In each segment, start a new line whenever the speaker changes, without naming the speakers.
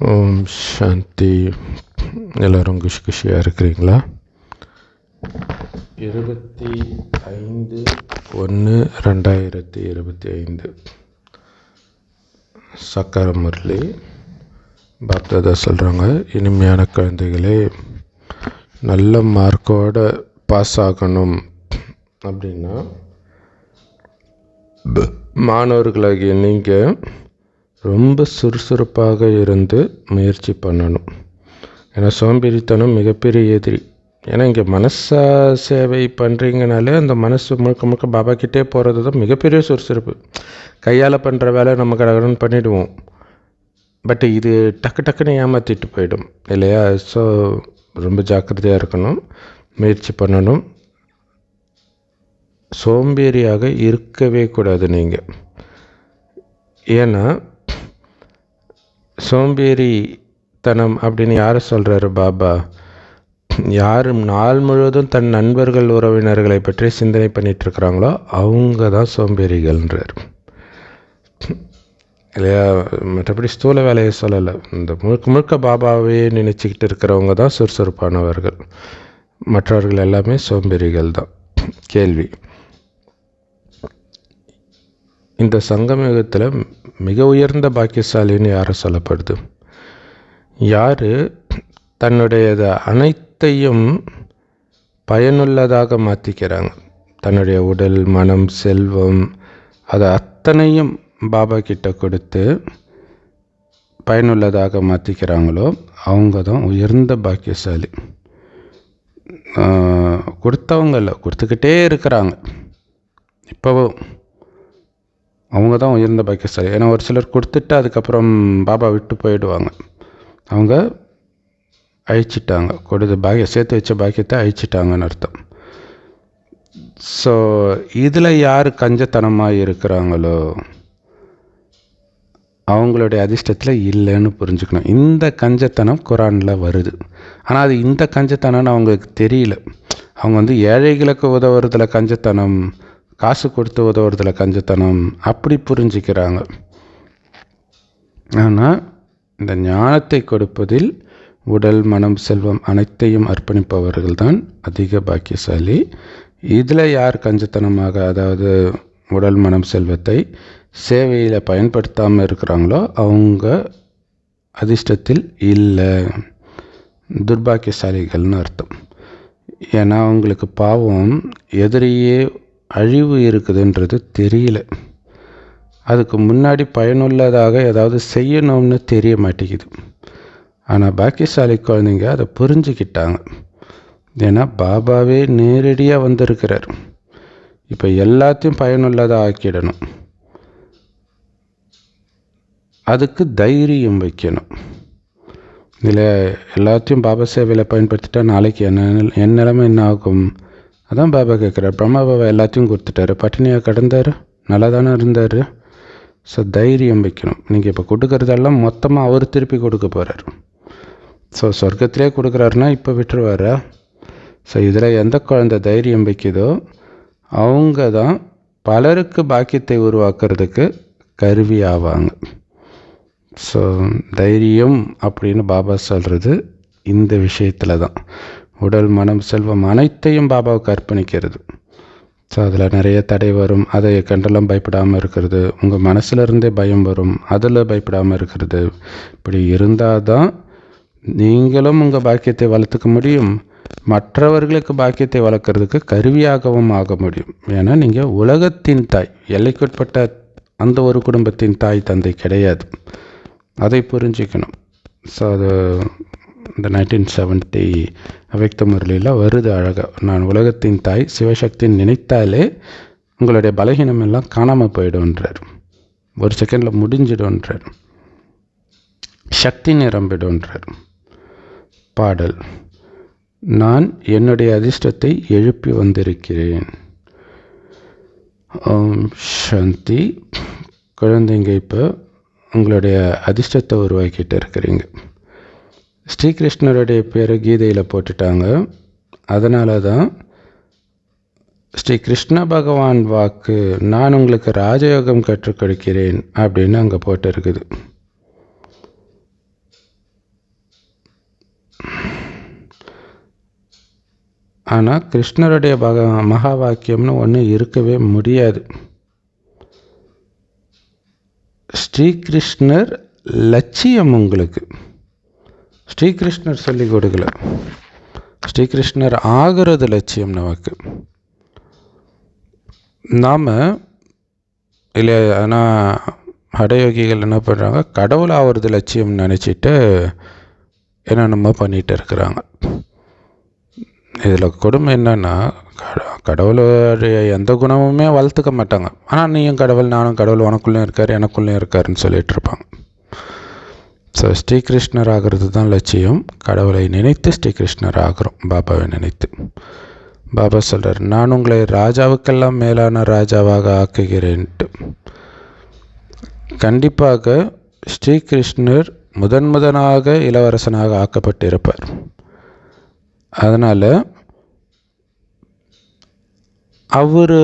ஓம் சாந்தி. எல்லோரும் குஷியாக இருக்கிறீங்களா? 25/1/2025 சக்கர முரளி பாப்தாதா சொல்கிறாங்க, இனிமையான குழந்தைகளே, நல்ல மார்க்கோடு பாஸ் ஆகணும் அப்படின்னா மாணவர்களாகிய நீங்கள் ரொம்ப சுறுசுறுப்பாக இருந்து முயற்சி பண்ணணும். ஏன்னா சோம்பேறித்தனம் மிகப்பெரிய எதிரி. ஏன்னா இங்கே சேவை பண்ணுறீங்கனாலே அந்த மனசு முழுக்க முழுக்க பாபா கிட்டே போகிறது தான் மிகப்பெரிய சுறுசுறுப்பு. கையால் பண்ணுற வேலை நம்ம கடகடன்னு பண்ணிவிடுவோம். பட் இது டக்கு டக்குன்னு ஏமாற்றிட்டு போயிடும் இல்லையா? ஸோ ரொம்ப ஜாக்கிரதையாக இருக்கணும், முயற்சி பண்ணணும். சோம்பேறியாக இருக்கவே கூடாது நீங்கள். ஏன்னா சோம்பேறித்தனம் அப்படின்னு யாரை சொல்கிறாரு பாபா? யாரும் நாள் முழுவதும் தன் நண்பர்கள் உறவினர்களை பற்றி சிந்தனை பண்ணிகிட்ருக்குறாங்களோ அவங்க தான் சோம்பேறிகள்ன்றார் இல்லையா? மற்றபடி ஸ்தூல வேலையை சொல்லலை. இந்த முழுக்க முழுக்க பாபாவே நினச்சிக்கிட்டு இருக்கிறவங்க தான் சுறுசுறுப்பானவர்கள். மற்றவர்கள் எல்லாமே சோம்பேறிகள் தான். கேள்வி: இந்த சங்கமயுகத்தில் மிக உயர்ந்த பாக்கியசாலின்னு யாரை சொல்லப்படுது? யார் தன்னுடைய அனைத்தையும் பயனுள்ளதாக மாற்றிக்கிறாங்க, தன்னுடைய உடல், மனம், செல்வம், அதை அத்தனையும் பாபா கிட்ட கொடுத்து பயனுள்ளதாக மாற்றிக்கிறாங்களோ அவங்க தான் உயர்ந்த பாக்கியசாலி. கொடுத்தவங்க இல்லை, கொடுத்துக்கிட்டே இருக்கிறாங்க. இப்போவும் அவங்க தான் உயர்ந்த பாக்கியசாலி. ஏன்னா ஒரு சிலர் கொடுத்துட்டு அதுக்கப்புறம் பாபா விட்டு போயிடுவாங்க. அவங்க அழிச்சிட்டாங்க, சேர்த்து வச்ச பாக்கியத்தை அழிச்சிட்டாங்கன்னு அர்த்தம். ஸோ இதில் யார் கஞ்சத்தனமாக இருக்கிறாங்களோ அவங்களுடைய அதிர்ஷ்டத்தில் இல்லைன்னு புரிஞ்சுக்கணும். இந்த கஞ்சத்தனம் குரானில் வருது. ஆனால் அது இந்த கஞ்சத்தனம்னு அவங்களுக்கு தெரியல. அவங்க ஏழைகளுக்கு உதவுறதுல கஞ்சத்தனம், காசு கொடுத்து உதவுறதுல கஞ்சத்தனம் அப்படி புரிஞ்சுக்கிறாங்க. ஆனால் இந்த ஞானத்தை கொடுப்பதில் உடல், மனம், செல்வம் அனைத்தையும் அர்ப்பணிப்பவர்கள் தான் அதிக பாக்கியசாலி. இதில் யார் கஞ்சத்தனமாக, அதாவது உடல், மனம், செல்வத்தை சேவையில் பயன்படுத்தாமல் இருக்கிறாங்களோ அவங்க அதிர்ஷ்டத்தில் இல்லை, துர்பாக்கியசாலிகள்னு அர்த்தம். ஏன்னா அவங்களுக்கு பாவம் எதிரியே அழிவு இருக்குதுன்றது தெரியல. அதுக்கு முன்னாடி பயனுள்ளதாக ஏதாவது செய்யணும்னு தெரிய மாட்டேங்குது. ஆனால் பாக்கியசாலி குழந்தைங்க அதை புரிஞ்சுக்கிட்டாங்க. ஏன்னா பாபாவே நேரடியாக வந்திருக்கிறார். இப்போ எல்லாத்தையும் பயனுள்ளதாக ஆக்கிடணும். அதுக்கு தைரியம் வைக்கணும். இதில் எல்லாத்தையும் பாபா சேவையில் பயன்படுத்திட்டா நாளைக்கு என் நிலைமை என்ன ஆகும்? அதான் பாபா கேட்குறார். பிரம்மா பாபா எல்லாத்தையும் கொடுத்துட்டாரு, பட்டினியாக கிடந்தார், நல்லா தானே இருந்தார். ஸோ தைரியம் வைக்கணும். நீங்கள் இப்போ கொடுக்குறதெல்லாம் மொத்தமாக அவர் திருப்பி கொடுக்க போகிறார். ஸோ சொர்க்கத்திலே கொடுக்குறாருன்னா இப்போ விட்டுருவாரா? ஸோ இதில் எந்த குழந்தை தைரியம் வைக்குதோ அவங்க தான் பலருக்கு பாக்கியத்தை உருவாக்குறதுக்கு கருவி ஆவாங்க. ஸோ தைரியம் அப்படின்னு பாபா சொல்கிறது இந்த விஷயத்தில் தான். உடல், மனம், செல்வம் அனைத்தையும் பாபாவுக்கு அர்ப்பணிக்கிறது. ஸோ அதில் நிறைய தடை வரும். அதை கண்டெல்லாம் பயப்படாமல் இருக்கிறது. உங்கள் மனசுலேருந்தே பயம் வரும், அதில் பயப்படாமல் இருக்கிறது. இப்படி இருந்தால் தான் நீங்களும் உங்கள் பாக்கியத்தை வளர்த்துக்க முடியும், மற்றவர்களுக்கு பாக்கியத்தை வளர்க்குறதுக்கு கருவியாகவும் ஆக முடியும். ஏன்னா நீங்கள் உலகத்தின் தாய், எல்லைக்குட்பட்ட அந்த ஒரு குடும்பத்தின் தாய் தந்தை கிடையாது. அதை புரிஞ்சிக்கணும். ஸோ அது இந்த 1970 அவ்யக்த முரளியில் வருது அழகாக. நான் உலகத்தின் தாய், சிவசக்தின்னு நினைத்தாலே உங்களுடைய பலகீனம் எல்லாம் காணாமல் போயிடும்ன்றார். ஒரு செகண்டில் முடிஞ்சிடும்ன்றார். சக்தி நிரம்பிடும்ன்றார். பாடல்: நான் என்னுடைய அதிர்ஷ்டத்தை எழுப்பி வந்திருக்கிறேன். ஓம் சாந்தி. குழந்தைங்க இப்போ உங்களுடைய அதிர்ஷ்டத்தை உருவாக்கிட்டு இருக்கிறீங்க. ஸ்ரீகிருஷ்ணருடைய பேரை கீதையில் போட்டுட்டாங்க. அதனால தான் ஸ்ரீ கிருஷ்ண பகவான் வாக்கு, நான் உங்களுக்கு ராஜயோகம் கற்றுக் கொடுக்கிறேன் அப்படின்னு அங்கே போட்டு இருக்குது. ஆனால் கிருஷ்ணருடைய மகா வாக்கியம்னு ஒன்று இருக்கவே முடியாது. ஸ்ரீகிருஷ்ணர் லட்சியம் உங்களுக்கு. ஸ்ரீகிருஷ்ணர் சொல்லிக் கொடுக்கல. ஸ்ரீகிருஷ்ணர் ஆகிறது லட்சியம் நமக்கு. நாம் இல்லை, ஆனால் ஹடயோகிகள் என்ன பண்ணுறாங்க, கடவுள் ஆகிறது லட்சியம் நினச்சிட்டு என்னென்னமோ பண்ணிகிட்டு இருக்கிறாங்க. இதில் கொடுமை என்னென்னா, கடவுளுடைய எந்த குணமுமே வளர்த்துக்க மாட்டாங்க. ஆனால் நீயும் கடவுள், நானும் கடவுள், உனக்குள்ளேயும் இருக்கார், எனக்குள்ளேயும் இருக்காருன்னு சொல்லிகிட்டு இருப்பாங்க. ஸோ ஸ்ரீகிருஷ்ணர் ஆகிறது தான் லட்சியம். கடவுளை நினைத்து ஸ்ரீகிருஷ்ணர் ஆகிறோம், பாபாவை நினைத்து. பாபா சொல்கிறார், நான் உங்களை ராஜாவுக்கெல்லாம் மேலான ராஜாவாக ஆக்குகிறேன்ட்டு. கண்டிப்பாக ஸ்ரீகிருஷ்ணர் முதனாக இளவரசனாக ஆக்கப்பட்டிருப்பார். அதனால் அவர்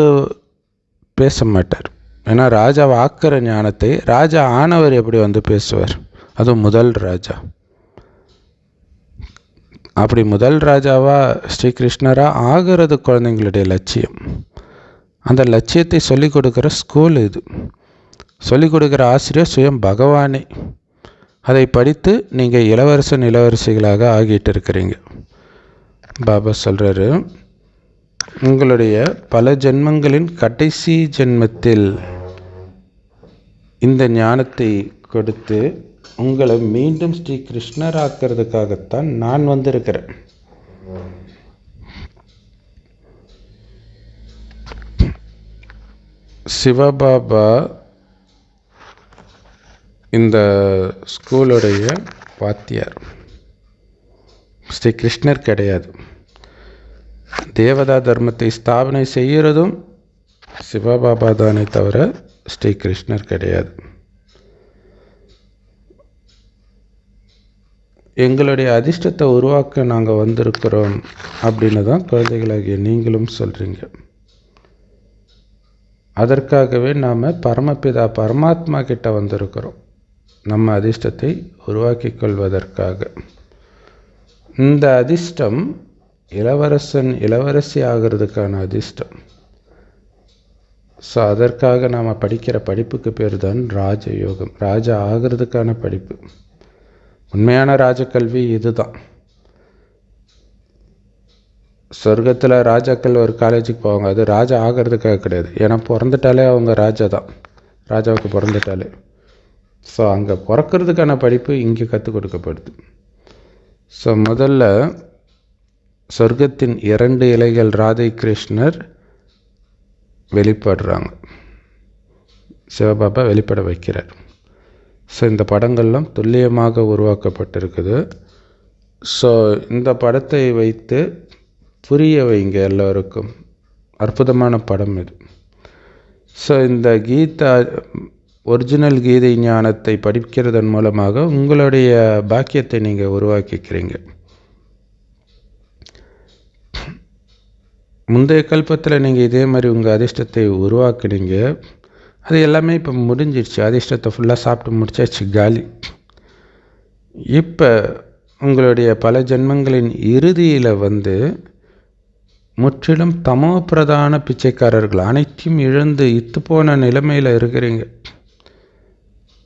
பேச மாட்டார். ஏன்னா ராஜாவை ஆக்கிற ஞானத்தை ராஜா ஆனவர் எப்படி வந்து பேசுவார்? அதுவும் முதல் ராஜா. அப்படி முதல் ராஜாவாக ஸ்ரீகிருஷ்ணராக ஆகிறது குழந்தைங்களுடைய லட்சியம். அந்த லட்சியத்தை சொல்லிக் கொடுக்குற ஸ்கூல் இது. சொல்லிக் கொடுக்குற ஆசிரியர் சுயம் பகவானே. அதை படித்து நீங்கள் இளவரசிகளாக ஆகிட்டு இருக்கிறீங்க. பாபா சொல்கிறாரு, உங்களுடைய பல ஜென்மங்களின் கடைசி ஜென்மத்தில் இந்த ஞானத்தை கொடுத்து உங்களை மீண்டும் ஸ்ரீ கிருஷ்ணர் ஆக்கிறதுக்காகத்தான் நான் வந்திருக்கிறேன். சிவபாபா இந்த ஸ்கூலுடைய வாத்தியார். ஸ்ரீ கிருஷ்ணர் கிடையாது. தேவதா தர்மத்தை ஸ்தாபனை செய்கிறதும் சிவபாபா தானே தவிர ஸ்ரீ கிருஷ்ணர் கிடையாது. எங்களுடைய அதிர்ஷ்டத்தை உருவாக்க நாங்கள் வந்திருக்கிறோம் அப்படின்னு தான் குழந்தைகளாகிய நீங்களும் சொல்கிறீங்க. அதற்காகவே நாம் பரமபிதா பரமாத்மா கிட்ட வந்திருக்கிறோம், நம்ம அதிர்ஷ்டத்தை உருவாக்கி கொள்வதற்காக. இந்த அதிர்ஷ்டம் இளவரசி ஆகிறதுக்கான அதிர்ஷ்டம். ஸோ அதற்காக நாம் படிக்கிற படிப்புக்கு பேர் தான் ராஜயோகம். ராஜா ஆகிறதுக்கான படிப்பு. உண்மையான ராஜக்கல்வி இதுதான். சொர்க்கத்தில் ராஜாக்கள் ஒரு காலேஜுக்கு போவாங்க, அது ராஜா ஆகிறதுக்காக கிடையாது. ஏன்னா பிறந்துட்டாலே அவங்க ராஜா தான், ராஜாவுக்கு பிறந்துட்டாலே. ஸோ அங்கே பிறக்கிறதுக்கான படிப்பு இங்கே கற்றுக் கொடுக்கப்படுது. ஸோ முதல்ல சொர்க்கத்தின் 2 இலைகள் ராதை கிருஷ்ணர் வெளிப்படுறாங்க, சிவபாபா வெளிப்பட வைக்கிறார். ஸோ இந்த படங்கள்லாம் துல்லியமாக உருவாக்கப்பட்டிருக்குது. ஸோ இந்த படத்தை வைத்து புரிய வைங்க எல்லோருக்கும். அற்புதமான படம் இது. ஸோ இந்த கீதா ஒரிஜினல் கீதை ஞானத்தை படிக்கிறதன் மூலமாக உங்களுடைய பாக்கியத்தை நீங்கள் உருவாக்கிக்கிறீங்க. முந்தைய கல்பத்தில் நீங்கள் இதே மாதிரி உங்கள் அதிர்ஷ்டத்தை உருவாக்குனீங்க. அது எல்லாமே இப்போ முடிஞ்சிடுச்சு. அதிர்ஷ்டத்தை ஃபுல்லாக சாப்பிட்டு முடிச்சாச்சு, காலி. இப்போ உங்களுடைய பல ஜென்மங்களின் இறுதியில் முற்றிலும் தமோ பிரதான பிச்சைக்காரர்கள் அனைத்தையும் இழந்து இத்துப்போன நிலைமையில் இருக்கிறீங்க.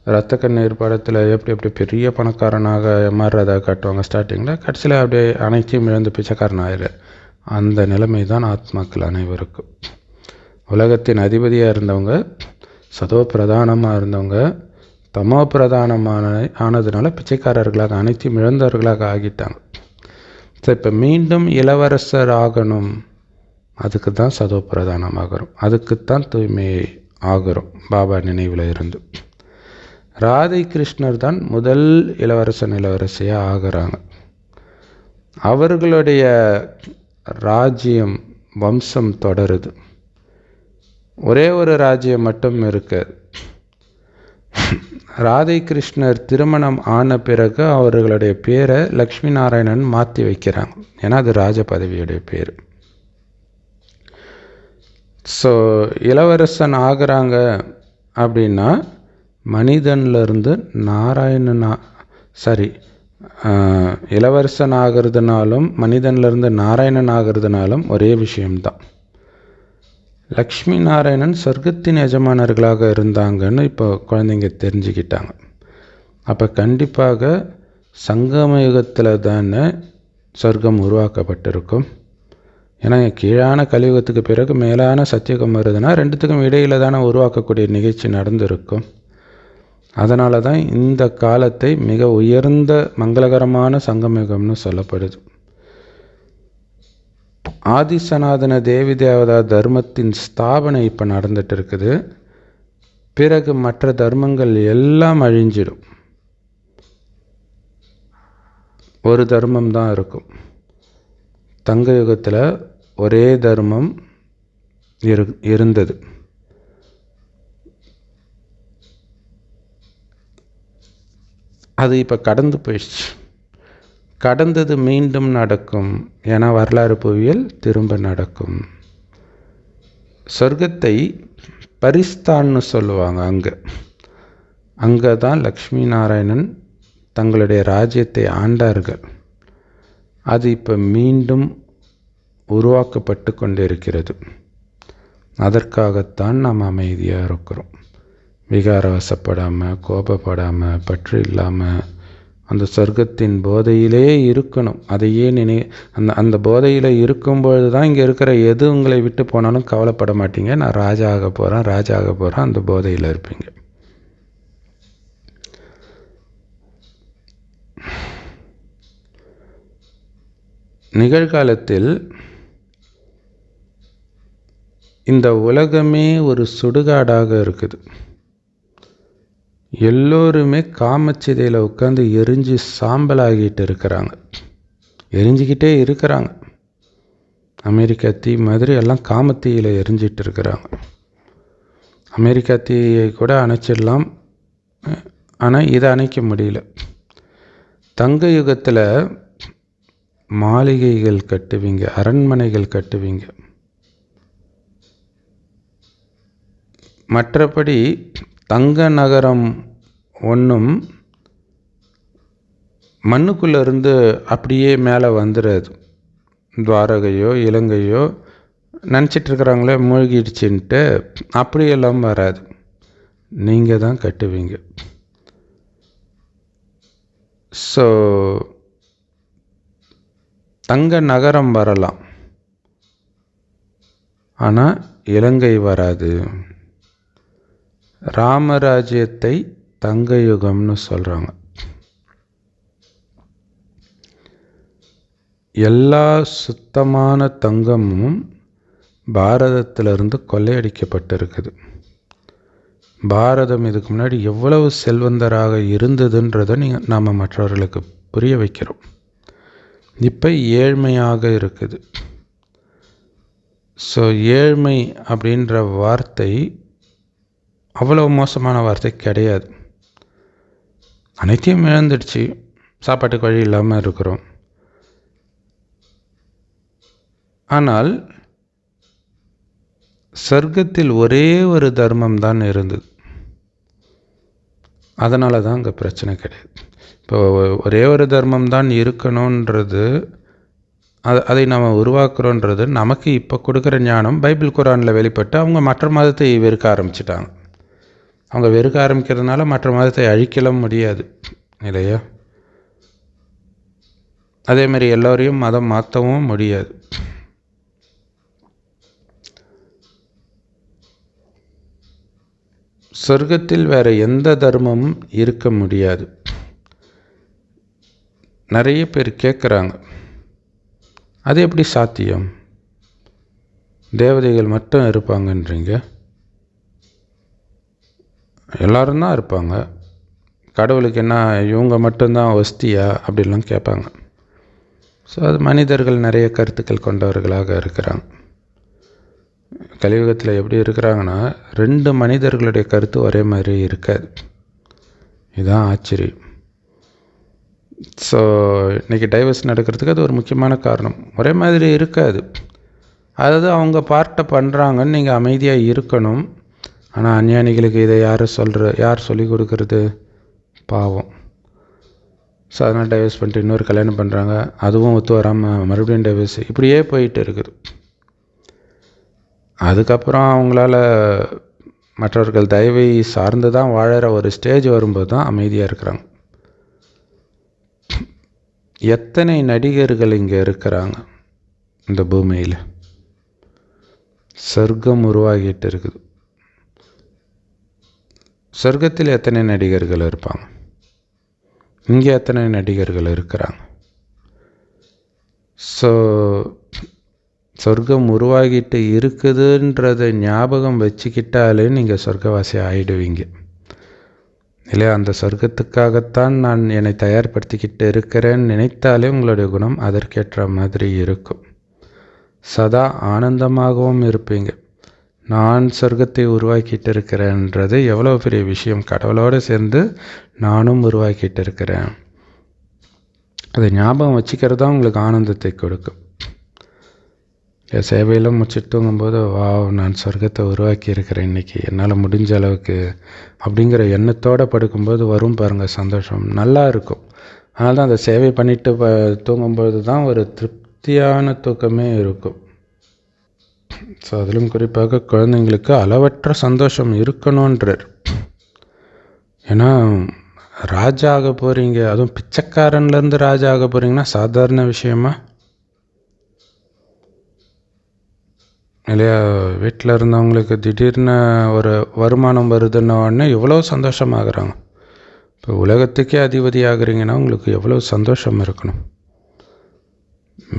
ரத்த கண்ணீர் படத்தில் எப்படி பெரிய பணக்காரனாக மாறுறதா காட்டுவாங்க ஸ்டார்டிங்கில், கடைசியில் அப்படியே அனைத்தையும் இழந்து பிச்சைக்காரன் ஆயிடுற அந்த நிலைமை தான் ஆத்மாக்கள் அனைவருக்கும். உலகத்தின் அதிபதியாக இருந்தவங்க, சதோ பிரதானமாக இருந்தவங்க தமோ ஆனதுனால பிச்சைக்காரர்களாக அனைத்தையும் இழந்தவர்களாக ஆகிட்டாங்க. ஸோ இப்போ மீண்டும் இளவரசர் ஆகணும், அதுக்கு தான் சதோ பிரதானமாகிறோம், அதுக்குத்தான் தூய்மை ஆகிறோம் பாபா நினைவில் இருந்து. ராதை கிருஷ்ணர் தான் முதல் இளவரசியாக ஆகிறாங்க. அவர்களுடைய ராஜ்யம் வம்சம் தொடருது. ஒரே ஒரு ராஜ்யம் மட்டும் இருக்காது. ராதை கிருஷ்ணர் திருமணம் ஆன பிறகு அவர்களுடைய பேரை லக்ஷ்மி நாராயணன் மாற்றி வைக்கிறாங்க. ஏன்னா அது ராஜ பதவியுடைய பேர். ஸோ இளவரசன் ஆகிறாங்க அப்படின்னா மனிதன்லேருந்து இளவரசன் ஆகிறதுனாலும் மனிதன்லேருந்து நாராயணன் ஆகிறதுனாலும் ஒரே விஷயம்தான். லக்ஷ்மி நாராயணன் சொர்க்கத்தின் எஜமானர்களாக இருந்தாங்கன்னு இப்போ குழந்தைங்க தெரிஞ்சுக்கிட்டாங்க. அப்போ கண்டிப்பாக சங்கம யுகத்தில் தானே சொர்க்கம் உருவாக்கப்பட்டிருக்கும். ஏன்னா கீழான கலியுகத்துக்கு பிறகு மேலான சத்தியுகம் வருதுன்னா ரெண்டுத்துக்கும் இடையில் தானே உருவாக்கக்கூடிய நிகழ்ச்சி நடந்திருக்கும். அதனால தான் இந்த காலத்தை மிக உயர்ந்த மங்களகரமான சங்கமயுகம்னு சொல்லப்படுது. ஆதிசநாதன தேவி தேவதா தர்மத்தின் ஸ்தாபனை இப்போ நடந்துட்டு இருக்குது. பிறகு மற்ற தர்மங்கள் எல்லாம் அழிஞ்சிடும். ஒரு தர்மம் தான் இருக்கும். தங்க யுகத்தில் ஒரே தர்மம் இருந்தது. அது இப்போ கடந்து போயிடுச்சு. கடந்தது மீண்டும் நடக்கும். ஏன்னா வரலாறு புவியியல் திரும்ப நடக்கும். சொர்க்கத்தை பரிஸ்தான்னு சொல்லுவாங்க. அங்கே தான் லக்ஷ்மி நாராயணன் தங்களுடைய ராஜ்யத்தை ஆண்டார்கள். அது இப்போ மீண்டும் உருவாக்கப்பட்டு கொண்டிருக்கிறது. அதற்காகத்தான் நாம் அமைதியாக இருக்கிறோம். விகாரவசப்படாமல், கோபப்படாமல், பற்று இல்லாமல் அந்த சொர்க்கத்தின் போதையிலே இருக்கணும். அதையே அந்த போதையில் இருக்கும்பொழுது தான் இங்கே இருக்கிற எது உங்களை விட்டு போனாலும் கவலைப்பட மாட்டீங்க. நான் ராஜா ஆக போகிறேன் அந்த போதையில் இருப்பீங்க. நிகழ்காலத்தில் இந்த உலகமே ஒரு சுடுகாடாக இருக்குது. எல்லோருமே காமச்சிதையில் உட்காந்து எரிஞ்சு சாம்பலாகிட்டு இருக்கிறாங்க. எரிஞ்சிக்கிட்டே இருக்கிறாங்க. அமெரிக்கா தீ மாதிரி எல்லாம் காமத்தீயில் எரிஞ்சிட்டு இருக்கிறாங்க. அமெரிக்கா தீயை கூட அணைச்சிடலாம், ஆனால் இதை அணைக்க முடியல. தங்க யுகத்தில் மாளிகைகள் கட்டுவீங்க, அரண்மனைகள் கட்டுவீங்க. மற்றபடி தங்க நகரம் ஒன்றும் மண்ணுக்குள்ளேருந்து அப்படியே மேலே வந்துடாது. துவாரகையோ இலங்கையோ நினச்சிட்ருக்குறாங்களே மூழ்கிடுச்சின்ட்டு அப்படியெல்லாம் வராது. நீங்கள் தான் கட்டுவீங்க. ஸோ தங்க நகரம் வரலாம், ஆனால் இலங்கை வராது. ராமராஜ்யத்தை தங்க யுகம்னு சொல்கிறாங்க. எல்லா சுத்தமான தங்கமும் பாரதத்திலிருந்து கொள்ளையடிக்கப்பட்டிருக்குது. பாரதம் இதுக்கு முன்னாடி எவ்வளவு செல்வந்தராக இருந்ததுன்றதை நாம் மற்றவர்களுக்கு புரிய வைக்கிறோம். இப்போ ஏழ்மையாக இருக்குது. ஸோ ஏழ்மை அப்படின்ற வார்த்தை அவ்வளவு மோசமான வார்த்தை கிடையாது. அனைத்தையும் இழந்துடுச்சு, சாப்பாட்டுக்கு வழி இல்லாமல் இருக்கிறோம். ஆனால் சொர்க்கத்தில் ஒரே ஒரு தர்மம் தான் இருந்தது. அதனால தான் அங்கே பிரச்சனை கிடையாது. இப்போ ஒரே ஒரு தர்மம் தான் இருக்கணுன்றது, அதை நாம் உருவாக்குறோன்றது நமக்கு இப்போ கொடுக்குற ஞானம் பைபிள் குரானில் வெளிப்பட்டு அவங்க மற்ற மதத்தை வெறுக்க ஆரம்பிச்சிட்டாங்க. அவங்க வெறுக்க ஆரம்பிக்கிறதுனால மற்ற மதத்தை அழிக்கலாம் முடியாது இல்லையா? அதேமாதிரி எல்லோரையும் மதம் மாற்றவும் முடியாது. சொர்க்கத்தில் வேறு எந்த தர்மமும் இருக்க முடியாது. நிறைய பேர் கேட்குறாங்க, அது எப்படி சாத்தியம்? தேவதைகள் மட்டும் இருப்பாங்கன்றீங்க, எல்லோரும் தான் இருப்பாங்க, கடவுளுக்கு என்ன இவங்க மட்டும்தான் வஸ்தியா அப்படிலாம் கேட்பாங்க. ஸோ அது மனிதர்கள் நிறைய கருத்துக்கள் கொண்டவர்களாக இருக்கிறாங்க. கலியுகத்தில் எப்படி இருக்கிறாங்கன்னா 2 மனிதர்களுடைய கருத்து ஒரே மாதிரி இருக்காது. இதுதான் ஆச்சரியம். ஸோ இன்றைக்கி டைவர்ஸ் நடக்கிறதுக்கு அது ஒரு முக்கியமான காரணம். ஒரே மாதிரி இருக்காது. அதாவது அவங்க பார்ட்டை பண்ணுறாங்கன்னு நீங்கள் அமைதியாக இருக்கணும். ஆனால் அஞ்ஞானிகளுக்கு இதை யார் சொல்லி கொடுக்கறது? பாவம். ஸோ அதனால் டைவர்ஸ் பண்ணிட்டு இன்னொரு கல்யாணம் பண்ணுறாங்க, அதுவும் ஒத்து வராமல் மறுபடியும் டைவர்ஸ், இப்படியே போயிட்டு இருக்குது. அதுக்கப்புறம் அவங்களால மற்றவர்கள் தயவை சார்ந்து தான் வாழற ஒரு ஸ்டேஜ் வரும்போது தான் அமைதியாக இருக்கிறாங்க. எத்தனை நடிகர்கள் இங்கே இருக்கிறாங்க இந்த பூமியில்? சொர்க்கம் உருவாகிட்டு இருக்குது. சொர்க்கத்தில் எத்தனை நடிகர்கள் இருப்பாங்க? இங்கே எத்தனை நடிகர்கள் இருக்கிறாங்க? ஸோ சொர்க்கம் உருவாகிட்டு இருக்குதுன்றதை ஞாபகம் வச்சுக்கிட்டாலே நீங்கள் சொர்க்கவாசி ஆகிடுவீங்க இல்லையா? அந்த சொர்க்கத்துக்காகத்தான் நான் என்னை தயார்படுத்திக்கிட்டு இருக்கிறேன்னு நினைத்தாலே உங்களுடைய குணம் அதற்கேற்ற மாதிரி இருக்கும். சதா ஆனந்தமாகவும் இருப்பீங்க. நான் சொர்க்கத்தை உருவாக்கிட்டு இருக்கிறேன்றது எவ்வளோ பெரிய விஷயம். கடவுளோடு சேர்ந்து நானும் உருவாக்கிட்டு இருக்கிறேன். அதை ஞாபகம் வச்சுக்கிறது தான் உங்களுக்கு ஆனந்தத்தை கொடுக்கும். சேவையெல்லாம் முடிச்சுட்டு தூங்கும்போது நான் சொர்க்கத்தை உருவாக்கி இருக்கிறேன் இன்றைக்கி என்னால் முடிஞ்ச அளவுக்கு அப்படிங்கிற எண்ணத்தோடு படுக்கும்போது வரும் பாருங்கள் சந்தோஷம், நல்லா இருக்கும். அதனால தான் அந்த சேவை பண்ணிவிட்டு தூங்கும்போது தான் ஒரு திருப்தியான தூக்கமே இருக்கும். ஸோ அதிலும் குறிப்பாக குழந்தைங்களுக்கு அளவற்ற சந்தோஷம் இருக்கணுன்றார். ஏன்னா ராஜா ஆக போகிறீங்க, அதுவும் பிச்சைக்காரன்லேருந்து ராஜா ஆக போகிறீங்கன்னா சாதாரண விஷயமா இல்லையா? வீட்டில் இருந்தவங்களுக்கு திடீர்னு ஒரு வருமானம் வருதுன்ன உடனே எவ்வளோ சந்தோஷமாகறாங்க. இப்போ உலகத்துக்கே அதிபதி ஆகுறீங்கன்னா உங்களுக்கு எவ்வளோ சந்தோஷம் இருக்கணும்.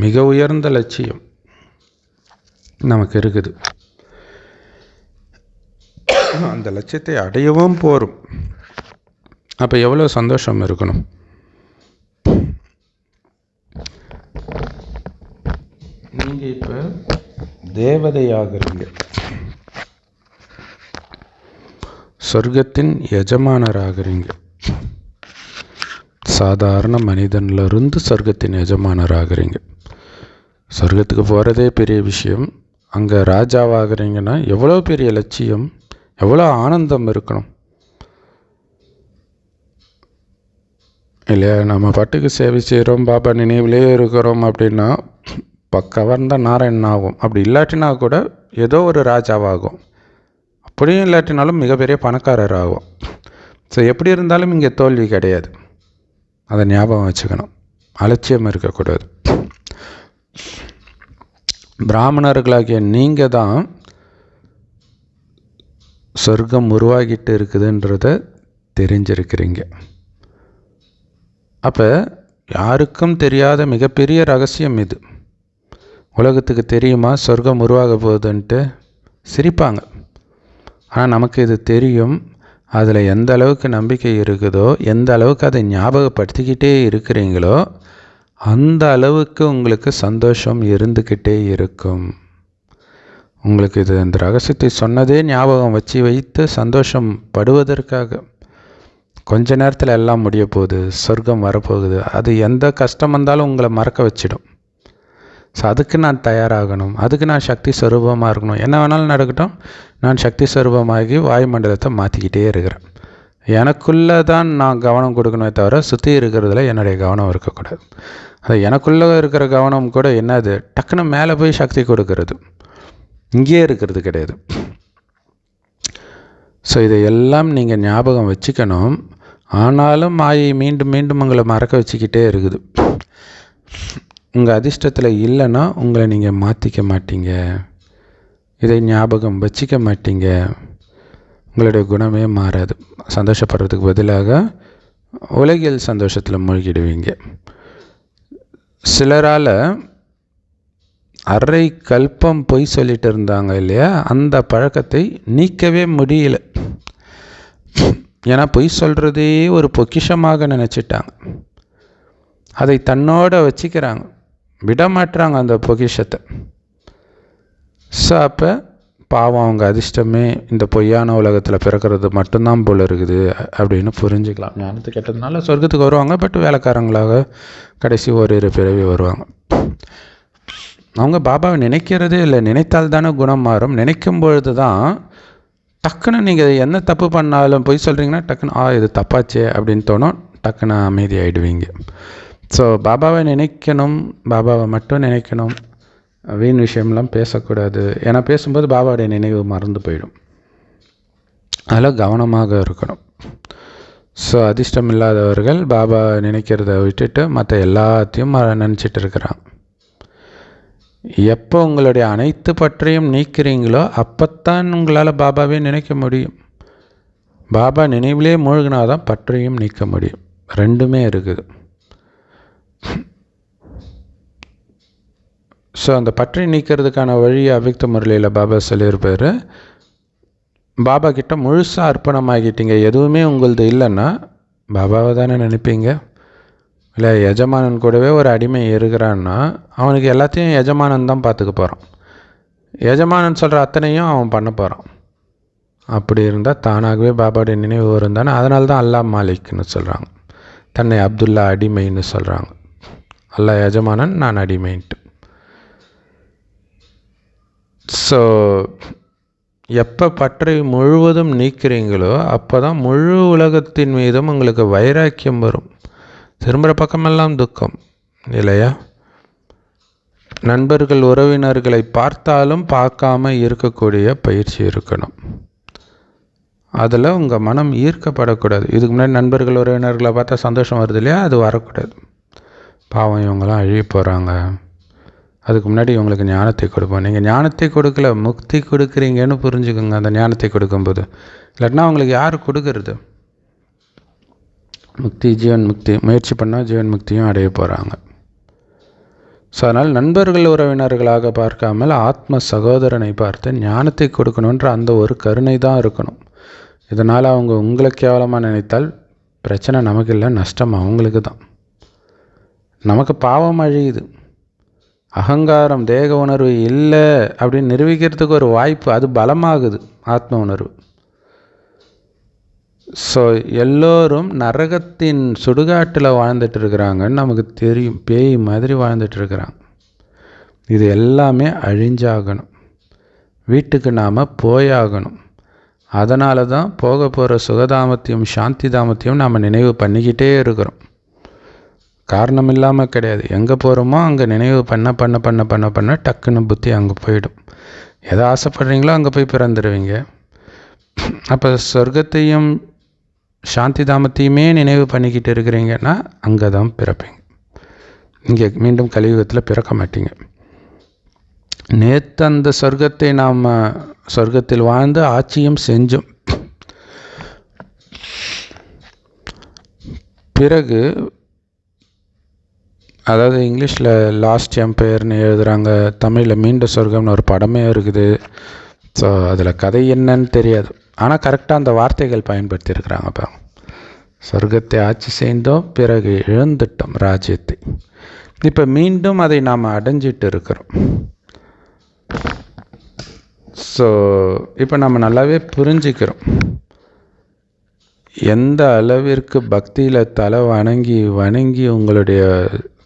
மிக உயர்ந்த லட்சியம் நமக்கு இருக்குது. அந்த லட்சியத்தை அடையவும் போகிறோம். அப்போ எவ்வளோ சந்தோஷம் இருக்கணும். நீங்கள் இப்போ தேவதையாகிறீங்க, சொர்க்கத்தின் எஜமானராகிறீங்க. சாதாரண மனிதன்லேருந்து சொர்க்கத்தின் எஜமானராகிறீங்க. சொர்க்கத்துக்கு போகிறதே பெரிய விஷயம். அங்கே ராஜாவாகிறீங்கன்னா எவ்வளோ பெரிய லட்சியம், எவ்வளோ ஆனந்தம் இருக்கணும் இல்லையா? நம்ம பாட்டுக்கு சேவை செய்கிறோம், பாபா நினைவிலே இருக்கிறோம் அப்படின்னா கவர்ந்த நாராயணன் ஆகும். அப்படி இல்லாட்டினா கூட ஏதோ ஒரு ராஜாவாகும். அப்படியும் இல்லாட்டினாலும் மிகப்பெரிய பணக்காரர் ஆகும். ஸோ எப்படி இருந்தாலும் இங்கே தோல்வி கிடையாது. அதை ஞாபகம் வச்சுக்கணும். அலட்சியம் இருக்கக்கூடாது. பிராமணர்களாகிய நீங்கள் தான் சொர்க்கம் உருவாகிட்டு இருக்குதுன்றத தெரிஞ்சிருக்கிறீங்க. அப்போ யாருக்கும் தெரியாத மிகப்பெரிய ரகசியம் இது. உலகத்துக்கு தெரியுமா சொர்க்கம் உருவாக போகுதுன்ட்டு? சிரிப்பாங்க. ஆனால் நமக்கு இது தெரியும். அதில் எந்த அளவுக்கு நம்பிக்கை இருக்குதோ, எந்த அளவுக்கு அதை ஞாபகப்படுத்திக்கிட்டே இருக்கிறீங்களோ அந்த அளவுக்கு உங்களுக்கு சந்தோஷம் இருந்துக்கிட்டே இருக்கும். உங்களுக்கு இது இந்த ரகசியத்தை சொன்னதே ஞாபகம் வச்சு வைத்து சந்தோஷம் படுவதற்காக. கொஞ்ச நேரத்தில் எல்லாம் முடிய போகுது, சொர்க்கம் வரப்போகுது. அது எந்த கஷ்டம் வந்தாலும் உங்களை மறக்க வச்சிடும். ஸோ அதுக்கு நான் தயாராகணும், அதுக்கு நான் சக்தி ஸ்வரூபமாக இருக்கணும். என்ன வேணாலும் நடக்கட்டும், நான் சக்தி ஸ்வரூபமாகி வாயுமண்டலத்தை மாற்றிக்கிட்டே இருக்கிறேன். எனக்குள்ளே தான் நான் கவனம் கொடுக்கணுமே தவிர சுற்றி இருக்கிறதுல என்னுடைய கவனம் இருக்கக்கூடாது. அது எனக்குள்ளே இருக்கிற கவனம் கூட என்னது, டக்குன்னு மேலே போய் சக்தி கொடுக்கறது, இங்கேயே இருக்கிறது கிடையாது. ஸோ இதையெல்லாம் நீங்கள் ஞாபகம் வச்சுக்கணும். ஆனாலும் மாயை மீண்டும் மீண்டும் உங்களை மறக்க வச்சுக்கிட்டே இருக்குது. உங்கள் அதிர்ஷ்டத்தில் இல்லைன்னா உங்களை நீங்கள் மாற்றிக்க மாட்டீங்க, இதை ஞாபகம் வச்சிக்க மாட்டீங்க, உங்களுடைய குணமே மாறாது. சந்தோஷப்படுறதுக்கு பதிலாக உலகியல் சந்தோஷத்தில் மூழ்கிடுவீங்க. சிலரால் அரை கல்பம் பொய் சொல்லிட்டு இருந்தாங்க இல்லையா, அந்த பழக்கத்தை நீக்கவே முடியல. ஏன்னா பொய் சொல்கிறதே ஒரு பொக்கிஷமாக நினச்சிட்டாங்க. அதை தன்னோட வச்சுக்கிறாங்க, விடமாட்டுறாங்க அந்த பொக்கிஷத்தை. ஸோ அப்போ பாவம் அவங்க அதிர்ஷ்டமே இந்த பொய்யான உலகத்தில் பிறக்கிறது மட்டும்தான் போல் இருக்குது அப்படின்னு புரிஞ்சுக்கலாம். ஞானத்து கெட்டதுனால சொர்க்கத்துக்கு வருவாங்க, பட் வேலைக்காரங்களாக கடைசி ஓரிரு பிறவி வருவாங்க. அவங்க பாபாவை நினைக்கிறதே இல்லை. நினைத்தால் தானே குணம் மாறும். நினைக்கும் பொழுது தான் டக்குன்னு நீங்கள் என்ன தப்பு பண்ணாலும் பொய் சொல்கிறீங்கன்னா டக்குன்னு இது தப்பாச்சே அப்படின்னு தோணும். டக்குன்னு அமைதி ஆகிடுவீங்க. ஸோ பாபாவை நினைக்கணும், பாபாவை மட்டும் நினைக்கணும், வீண் விஷயம்லாம் பேசக்கூடாது. ஏன்னா பேசும்போது பாபாவுடைய நினைவு மறந்து போயிடும். அதில் கவனமாக இருக்கணும். ஸோ அதிர்ஷ்டம் இல்லாதவர்கள் பாபா நினைக்கிறத விட்டுட்டு மற்ற எல்லாத்தையும் நினச்சிட்டு இருக்கிறாங்க. எப்போ உங்களுடைய அனைத்து பற்றையும் நீக்கிறீங்களோ அப்போத்தான் உங்களால் பாபாவே நினைக்க முடியும். பாபா நினைவிலே மூழ்கினாதான் பற்றையும் நீக்க முடியும். ரெண்டுமே இருக்குது. ஸோ அந்த பற்றை நீக்கிறதுக்கான வழியை அவ்யக்த முரளியில் பாபா சொல்லியிருப்பார். பாபா கிட்ட முழுசாக அர்ப்பணமாகிட்டீங்க, எதுவுமே உங்களது இல்லைன்னா பாபாவை தானே நினைப்பீங்க. இல்லை எஜமானன் கூடவே ஒரு அடிமை இருக்கிறான்னா அவனுக்கு எல்லாத்தையும் எஜமானன் தான் பார்த்துக்க போகிறான். எஜமானன் சொல்கிற அத்தனையும் அவன் பண்ண போகிறான். அப்படி இருந்தால் தானாகவே பாபாவுடைய நினைவு வரும் தானே. அதனால தான் அல்லா மாலிக்னு சொல்கிறாங்க, தன்னை அப்துல்லா அடிமைன்னு சொல்கிறாங்க. அல்லா எஜமானன், நான் அடிமைன்ட்டு. ஸோ எப்போ பற்றை முழுவதும் நீக்கிறீங்களோ அப்போ தான் முழு உலகத்தின் மீதும் உங்களுக்கு வைராக்கியம் வரும். திரும்புகிற பக்கமெல்லாம் துக்கம் இல்லையா? நண்பர்கள் உறவினர்களை பார்த்தாலும் பார்க்காம இருக்கக்கூடிய பயிற்சி இருக்கணும். அதில் உங்கள் மனம் ஈர்க்கப்படக்கூடாது. இதுக்கு முன்னாடி நண்பர்கள் உறவினர்களை பார்த்தா சந்தோஷம் வருது இல்லையா, அது வரக்கூடாது. பாவம் இவங்களாம் அழிய போகிறாங்க, அதுக்கு முன்னாடி இவங்களுக்கு ஞானத்தை கொடுப்போம். நீங்கள் ஞானத்தை கொடுக்கல, முக்தி கொடுக்குறீங்கன்னு புரிஞ்சுக்கோங்க அந்த ஞானத்தை கொடுக்கும்போது. இல்லாட்டினா அவங்களுக்கு யார் கொடுக்கறது? முக்தி, ஜீவன் முக்தி முயற்சி பண்ணால் ஜீவன் முக்தியும் அடைய போகிறாங்க. ஸோ அதனால் நண்பர்கள் உறவினர்களாக பார்க்காமல் ஆத்ம சகோதரனை பார்த்து ஞானத்தை கொடுக்கணுன்ற அந்த ஒரு கருணை தான் இருக்கணும். இதனால் அவங்க உங்களை கேவலமாக நினைத்தால் பிரச்சனை நமக்கு இல்லை, நஷ்டம் அவங்களுக்கு தான். நமக்கு பாவம் அழியுது. அகங்காரம், தேக உணர்வு இல்லை அப்படின்னு நிரூபிக்கிறதுக்கு ஒரு வாய்ப்பு, அது பலமாகுது ஆத்ம உணர்வு. ஸோ எல்லோரும் நரகத்தின் சுடுகாட்டில் வாழ்ந்துட்டு இருக்கிறாங்கன்னு நமக்கு தெரியும். பேய் மாதிரி வாழ்ந்துட்டு இருக்கிறாங்க. இது எல்லாமே அழிஞ்சாகணும். வீட்டுக்கு நாம் போயாகணும். அதனால தான் போக போகிற சுகதாமத்தையும் சாந்தி தாமத்தையும் நாம் நினைவு பண்ணிக்கிட்டே இருக்கிறோம். காரணம் இல்லாமல் கிடையாது. எங்கே போகிறோமோ அங்கே நினைவு பண்ண பண்ண பண்ண பண்ண பண்ண டக்குன்னு புத்தி அங்கே போயிடும். எதை ஆசைப்படுறீங்களோ அங்கே போய் பிறந்துடுவீங்க. அப்போ சொர்க்கத்தையும் சாந்தி தாமத்தையுமே நினைவு பண்ணிக்கிட்டு இருக்கிறீங்கன்னா அங்கே தான் பிறப்பீங்க. இங்கே மீண்டும் கலியுகத்தில் பிறக்க மாட்டீங்க. நேற்று அந்த சொர்க்கத்தை நாம் சொர்க்கத்தில் வாழ்ந்து ஆட்சியும் செஞ்சோம். பிறகு அதாவது இங்கிலீஷில் லாஸ்ட் எம்பையர்னு எழுதுகிறாங்க, தமிழில் மீண்ட சொர்க்கம்னு ஒரு படமே இருக்குது. ஸோ அதில் கதை என்னன்னு தெரியாது, ஆனால் கரெக்டாக அந்த வார்த்தைகள் பயன்படுத்தியிருக்கிறாங்க. அப்போ சொர்க்கத்தை ஆட்சி செய்தோம், பிறகு இழந்துட்டோம் ராஜ்யத்தை. இப்போ மீண்டும் அதை நாம் அடைஞ்சிட்டு இருக்கிறோம். ஸோ இப்போ நம்ம நல்லாவே புரிஞ்சுக்கிறோம் எந்த அளவிற்கு பக்தியில் தலை வணங்கி வணங்கி உங்களுடைய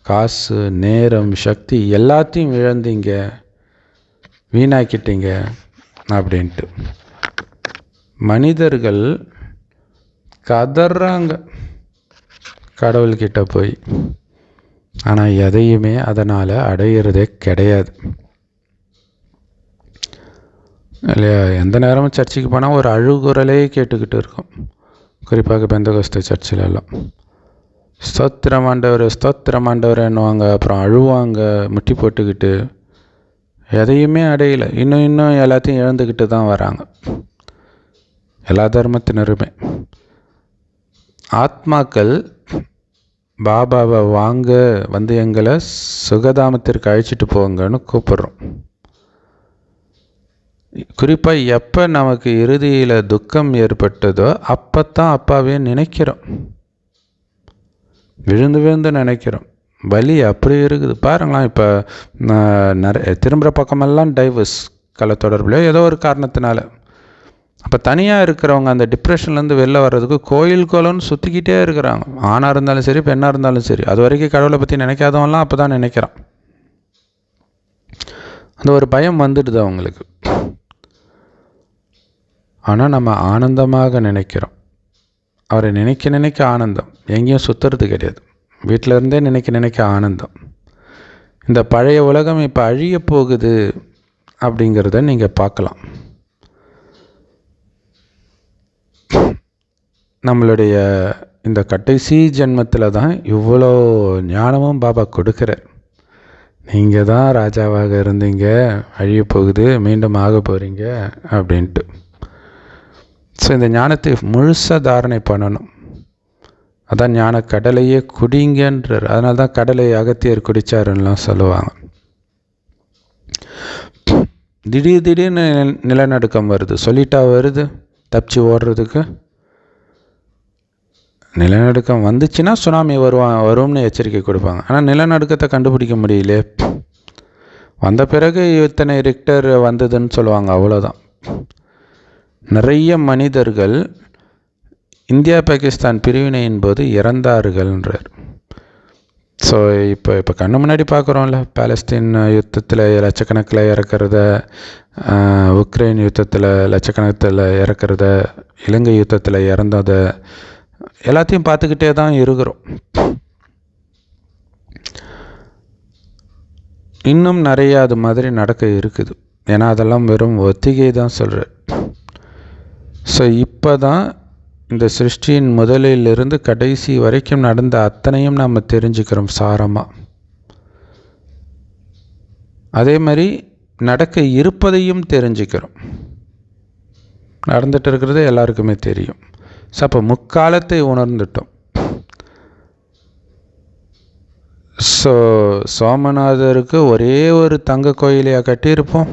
காசு, நேரம், சக்தி எல்லாத்தையும் இழந்தீங்க, வீணாக்கிட்டீங்க அப்படின்ட்டு. மனிதர்கள் கதறாங்க கடவுள்கிட்ட போய், ஆனால் எதையுமே அதனால் அடையிறதே கிடையாது இல்லையா? எந்த நேரமும் சர்ச்சுக்கு போனால் ஒரு அழுகுரலே கேட்டுக்கிட்டு இருக்கும். குறிப்பாக பெந்தகோஸ்தே சர்ச்சிலெல்லாம் ஸ்தோத்திரம் ஆண்டவர், ஸ்தோத்திரம் ஆண்டவர்ன்னுவாங்க. அப்புறம் அழுவாங்க முட்டி போட்டுக்கிட்டு. எதையுமே அடையலை, இன்னும் எல்லாத்தையும் இழந்துக்கிட்டு தான் வராங்க எல்லா தர்மத்தினருமே. ஆத்மாக்கள் பாபாவை வாங்க வந்து எங்களை சுகதாமத்திற்கு அழைச்சிட்டு போங்கன்னு கூப்பிட்றோம். குறிப்பாக எப்போ நமக்கு இறுதியில் துக்கம் ஏற்பட்டதோ அப்போத்தான் அப்பாவே நினைக்கிறோம். விழுந்து விழுந்து நினைக்கிறோம். வலி அப்படி இருக்குது பாருங்களாம். இப்போ நிறைய திரும்புகிற பக்கமெல்லாம் டைவர்ஸ் கலை தொடர்புலையோ ஏதோ ஒரு காரணத்தினால. அப்போ தனியாக இருக்கிறவங்க அந்த டிப்ரெஷன்லேருந்து வெளில வர்றதுக்கு கோயில் கோலம்னு சுற்றிக்கிட்டே இருக்கிறாங்க. ஆணாக இருந்தாலும் சரி, பெண்ணாக இருந்தாலும் சரி. அது வரைக்கும் கடவுளை பற்றி நினைக்காதவங்களாம் அப்போ தான் நினைக்கிறான். அந்த ஒரு பயம் வந்துடுது அவங்களுக்கு. ஆனால் நம்ம ஆனந்தமாக நினைக்கிறோம். அவரை நினைக்க நினைக்க ஆனந்தம். எங்கேயும் சுற்றுறது கிடையாது. வீட்டில் இருந்தே நினைக்க ஆனந்தம். இந்த பழைய உலகம் இப்போ அழிய போகுது அப்படிங்கிறத நீங்கள் பார்க்கலாம். நம்மளுடைய இந்த கடைசி ஜென்மத்தில் தான் இவ்வளோ ஞானமும் பாபா கொடுக்குறார். நீங்கள் தான் ராஜாவாக இருந்தீங்க, அழிய போகுது, மீண்டும் ஆக போகிறீங்க அப்படின்ட்டு. ஸோ இந்த ஞானத்தை முழுசாக தாரணை பண்ணணும். அதான் ஞான கடலையே குடிங்கன்றார். அதனால தான் கடலை அகத்தியர் குடித்தாருன்னெலாம் சொல்லுவாங்க. திடீர்னு நிலநடுக்கம் வருது, சொல்லிட்டா வருது தப்பிச்சு ஓடுறதுக்கு. நிலநடுக்கம் வந்துச்சுன்னா சுனாமி வரும்னு எச்சரிக்கை கொடுப்பாங்க. ஆனால் நிலநடுக்கத்தை கண்டுபிடிக்க முடியல. வந்த பிறகு இத்தனை ரிக்டர் வந்ததுன்னு சொல்லுவாங்க, அவ்வளோதான். நிறைய மனிதர்கள் இந்தியா பாகிஸ்தான் பிரிவினையின் போது இறந்தார்கள்ன்றார். ஸோ இப்போ கண்ணு முன்னாடி பார்க்குறோம்ல, பாலஸ்தீன் யுத்தத்தில் லட்சக்கணக்கில் இறக்கிறத, உக்ரைன் யுத்தத்தில் லட்சக்கணக்கில் இறக்கிறத, இலங்கை யுத்தத்தில் இறந்ததை எல்லாத்தையும் பார்த்துக்கிட்டே தான் இருக்கிறோம். இன்னும் நிறையா அது மாதிரி நடக்க இருக்குது. ஏன்னா அதெல்லாம் வெறும் ஒத்திகை தான் சொல்கிறேன். ஸோ இப்போ தான் இந்த சிருஷ்டியின் முதலிலிருந்து கடைசி வரைக்கும் நடந்த அத்தனையும் நாம் தெரிஞ்சுக்கிறோம் சாரமாக. அதே மாதிரி நடக்க இருப்பதையும் தெரிஞ்சுக்கிறோம். நடந்துட்டு இருக்கிறது எல்லாருக்குமே தெரியும். ஸோ அப்போ முக்காலத்தை உணர்ந்துட்டோம். ஸோ சோமநாதருக்கு ஒரே ஒரு தங்க கோயிலையாக கட்டியிருப்போம்?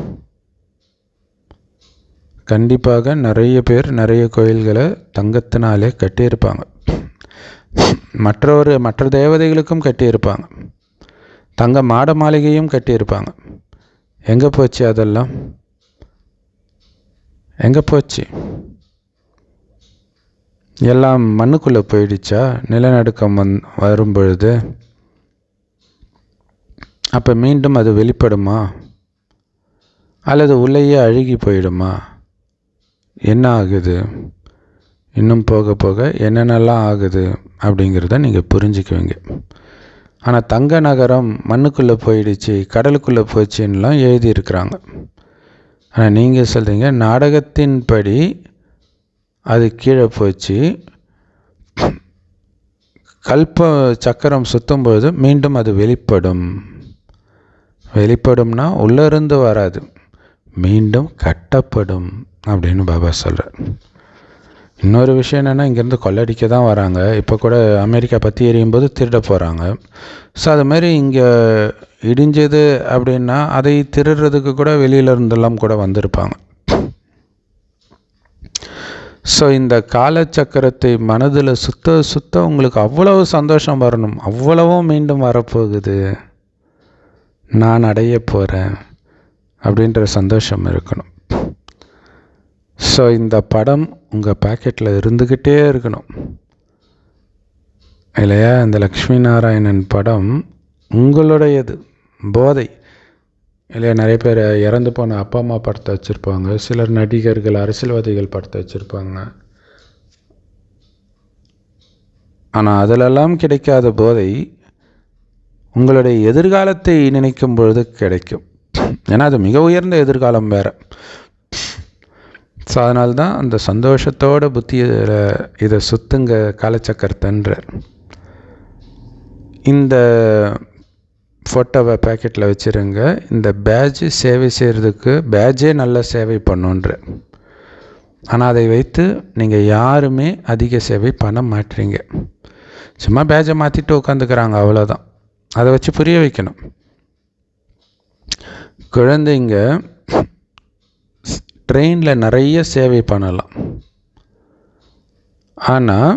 கண்டிப்பாக நிறைய பேர் நிறைய கோயில்களை தங்கத்தினாலே கட்டியிருப்பாங்க. மற்ற தேவதைகளுக்கும் கட்டியிருப்பாங்க. தங்க மாட மாளிகையும் கட்டியிருப்பாங்க. எங்கே போச்சு அதெல்லாம்? எங்கே போச்சு? எல்லாம் மண்ணுக்குள்ளே போயிடுச்சா நிலநடுக்கம் வரும் பொழுது? அப்போ மீண்டும் அது வெளிப்படுமா அல்லது உள்ளேயே அழுகி போயிடுமா? என்ன ஆகுது? இன்னும் போக போக என்னென்னலாம் ஆகுது அப்படிங்கிறத நீங்கள் புரிஞ்சுக்குவீங்க. ஆனால் தங்க நகரம் மண்ணுக்குள்ளே போயிடுச்சு, கடலுக்குள்ளே போச்சுன்னெலாம் எழுதியிருக்கிறாங்க. ஆனால் நீங்கள் சொல்கிறீங்க நாடகத்தின்படி அது கீழே போச்சு, கல்ப சக்கரம் சுற்றும்போது மீண்டும் அது வெளிப்படும்னா உள்ளிருந்து வராது, மீண்டும் கட்டப்படும் அப்படின்னு பாபா சொல்கிறார். இன்னொரு விஷயம் என்னென்னா, இங்கேருந்து கொள்ளடிக்க தான் வராங்க. இப்போ கூட அமெரிக்கா பற்றி எரியும் போது திருட போகிறாங்க. ஸோ அது மாதிரி இங்கே இடிஞ்சது அப்படின்னா அதை திருடுறதுக்கு கூட வெளியிலேருந்தெல்லாம் கூட வந்திருப்பாங்க. ஸோ இந்த காலச்சக்கரத்தை மனதில் சுத்த உங்களுக்கு அவ்வளவு சந்தோஷம் வரணும். அவ்வளவும் மீண்டும் வரப்போகுது, நான் அடைய போகிறேன் அப்படின்ற சந்தோஷம் இருக்கணும். ஸோ இந்த படம் உங்கள் பாக்கெட்டில் இருந்துக்கிட்டே இருக்கணும் இல்லையா? இந்த லக்ஷ்மி நாராயணன் படம் உங்களுடையது, போதை இல்லையா? நிறைய பேர் இறந்து போன அப்பா அம்மா படத்தை வச்சுருப்பாங்க. சிலர் நடிகர்கள், அரசியல்வாதிகள் படத்தை வச்சுருப்பாங்க. ஆனால் அதிலெல்லாம் கிடைக்காத போதை உங்களுடைய எதிர்காலத்தை நினைக்கும் பொழுது கிடைக்கும். ஏன்னா அது மிக உயர்ந்த எதிர்காலம் வேறு. ஸோ அதனால்தான் அந்த சந்தோஷத்தோட புத்தியில் இதை சுத்துங்க காலச்சக்கரத்தன்றார். இந்த ஃபோட்டோவை பேக்கெட்டில் வச்சுருங்க. இந்த பேட்ஜ் சேவை செய்கிறதுக்கு பேட்ஜே நல்ல சேவை பண்ணுன்ற. ஆனால் அதை வைத்து நீங்கள் யாருமே அதிக சேவை பண்ண மாட்டீங்க. சும்மா பேட்ஜை மாற்றிட்டு உட்காந்துக்கிறாங்க, அவ்வளோதான். அதை வச்சு புரிய வைக்கணும். குழந்தைங்க ட்ரெயினில் நிறைய சேவை பண்ணலாம். ஆனால்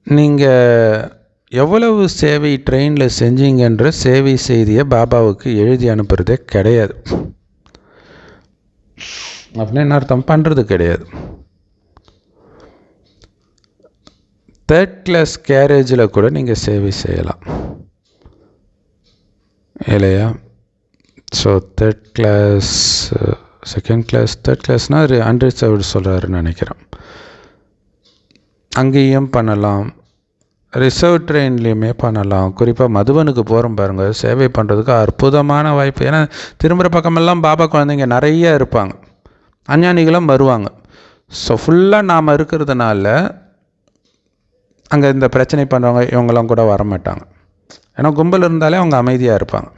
நீங்கள் எவ்வளவு சேவை ட்ரெயினில் செஞ்சீங்கன்ற சேவை செய்தியை பாபாவுக்கு எழுதி அனுப்புறதே கிடையாது. அப்படின்னு என்ன அர்த்தம்? பண்ணுறது கிடையாது. 3rd class கேரேஜில் கூட நீங்கள் சேவை செய்யலாம் இல்லையா? So 3rd class, 2nd class, 3rd classனால் அது அன்ரிசர்வ்டு சொல்கிறாருன்னு நினைக்கிறேன். அங்கேயும் பண்ணலாம், ரிசர்வ் ட்ரெயின்லேயுமே பண்ணலாம். குறிப்பாக மதுவனுக்கு போகிறோம் பாருங்கள், சேவை பண்ணுறதுக்கு அற்புதமான வாய்ப்பு. ஏன்னா திரும்புகிற பக்கமெல்லாம் பாபா குழந்தைங்க நிறைய இருப்பாங்க, அஞ்ஞானிகளும் வருவாங்க. ஸோ ஃபுல்லாக நாம் இருக்கிறதுனால அங்கே இந்த பிரச்சனை பண்ணுறவங்க இவங்களாம் கூட வரமாட்டாங்க. ஏன்னா கும்பல் இருந்தாலே அவங்க அமைதியாக இருப்பாங்க.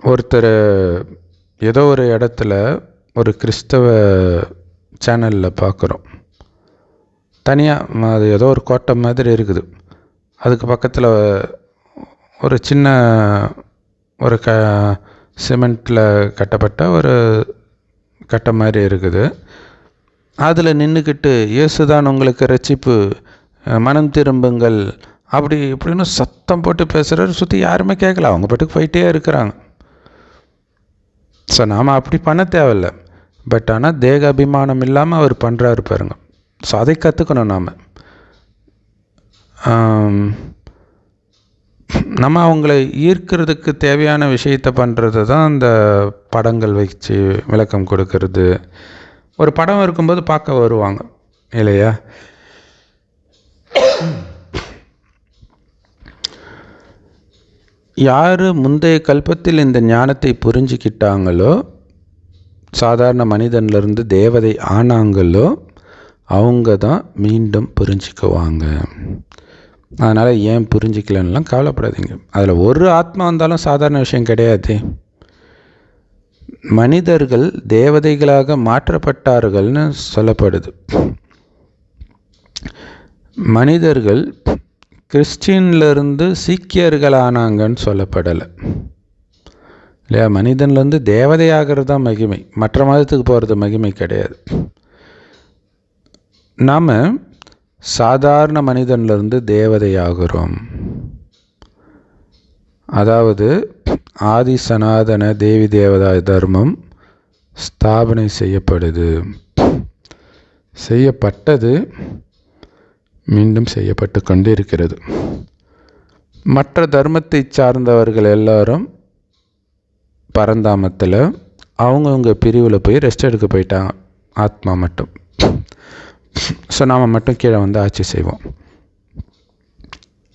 ஒருத்தர் ஏதோ ஒரு இடத்துல ஒரு கிறிஸ்தவ சேனலில் பார்க்குறோம், தனியாக அது ஏதோ ஒரு கோட்டை மாதிரி இருக்குது, அதுக்கு பக்கத்தில் ஒரு சின்ன ஒரு சிமெண்ட்டில் கட்டப்பட்ட ஒரு கட்டை மாதிரி இருக்குது. அதில் நின்றுக்கிட்டு இயேசுதான் உங்களுக்கு ரட்சிப்பு, மனம் திரும்புங்கள் அப்படி இப்படின்னு சத்தம் போட்டு பேசுகிறாரு. சுற்றி யாருமே கேட்கல, அவங்க பாட்டுக்கு போயிட்டே இருக்கிறாங்க. ஸோ நாம் அப்படி பண்ண தேவையில்லை. பட் ஆனால் தேக அபிமானம் இல்லாமல் அவர் பண்ணுறாரு பாருங்க. ஸோ அதை கற்றுக்கணும் நாம். நம்ம அவங்கள ஈர்க்கிறதுக்கு தேவையான விஷயத்தை பண்ணுறது தான் அந்த படங்கள் வச்சு விளக்கம் கொடுக்கறது. ஒரு படம் இருக்கும்போது பார்க்க வருவாங்க இல்லையா? யார் முந்தைய கல்பத்தில் இந்த ஞானத்தை புரிஞ்சுக்கிட்டாங்களோ, சாதாரண மனிதன்லேருந்து தேவதை ஆனாங்களோ, அவங்க தான் மீண்டும் புரிஞ்சுக்குவாங்க. அதனால் ஏன் புரிஞ்சிக்கலன்னெலாம் கவலைப்படாதீங்க. அதில் ஒரு ஆத்மா வந்தாலும் சாதாரண விஷயம் கிடையாது. மனிதர்கள் தேவதைகளாக மாற்றப்பட்டார்கள்னு சொல்லப்படுது. மனிதர்கள் கிறிஸ்டின்லேருந்து சீக்கியர்கள் ஆனாங்கன்னு சொல்லப்படலை இல்லையா? மனிதன்லேருந்து தேவதையாகிறது தான் மகிமை, மற்ற மதத்துக்கு போகிறது மகிமை கிடையாது. நாம் சாதாரண மனிதன்லேருந்து தேவதையாகிறோம். அதாவது ஆதி சனாதன தேவி தேவதா தர்மம் ஸ்தாபனை செய்யப்பட்டது, மீண்டும் செய்யப்பட்டு கொண்டு இருக்கிறது. மற்ற தர்மத்தை சார்ந்தவர்கள் எல்லாரும் பரந்தாமத்தில் அவங்கவுங்க பிரிவில் போய் ரெஸ்ட் எடுக்க போயிட்டாங்க, ஆத்மா மட்டும். ஸோ நாம் மட்டும் கீழே வந்து ஆட்சி செய்வோம்.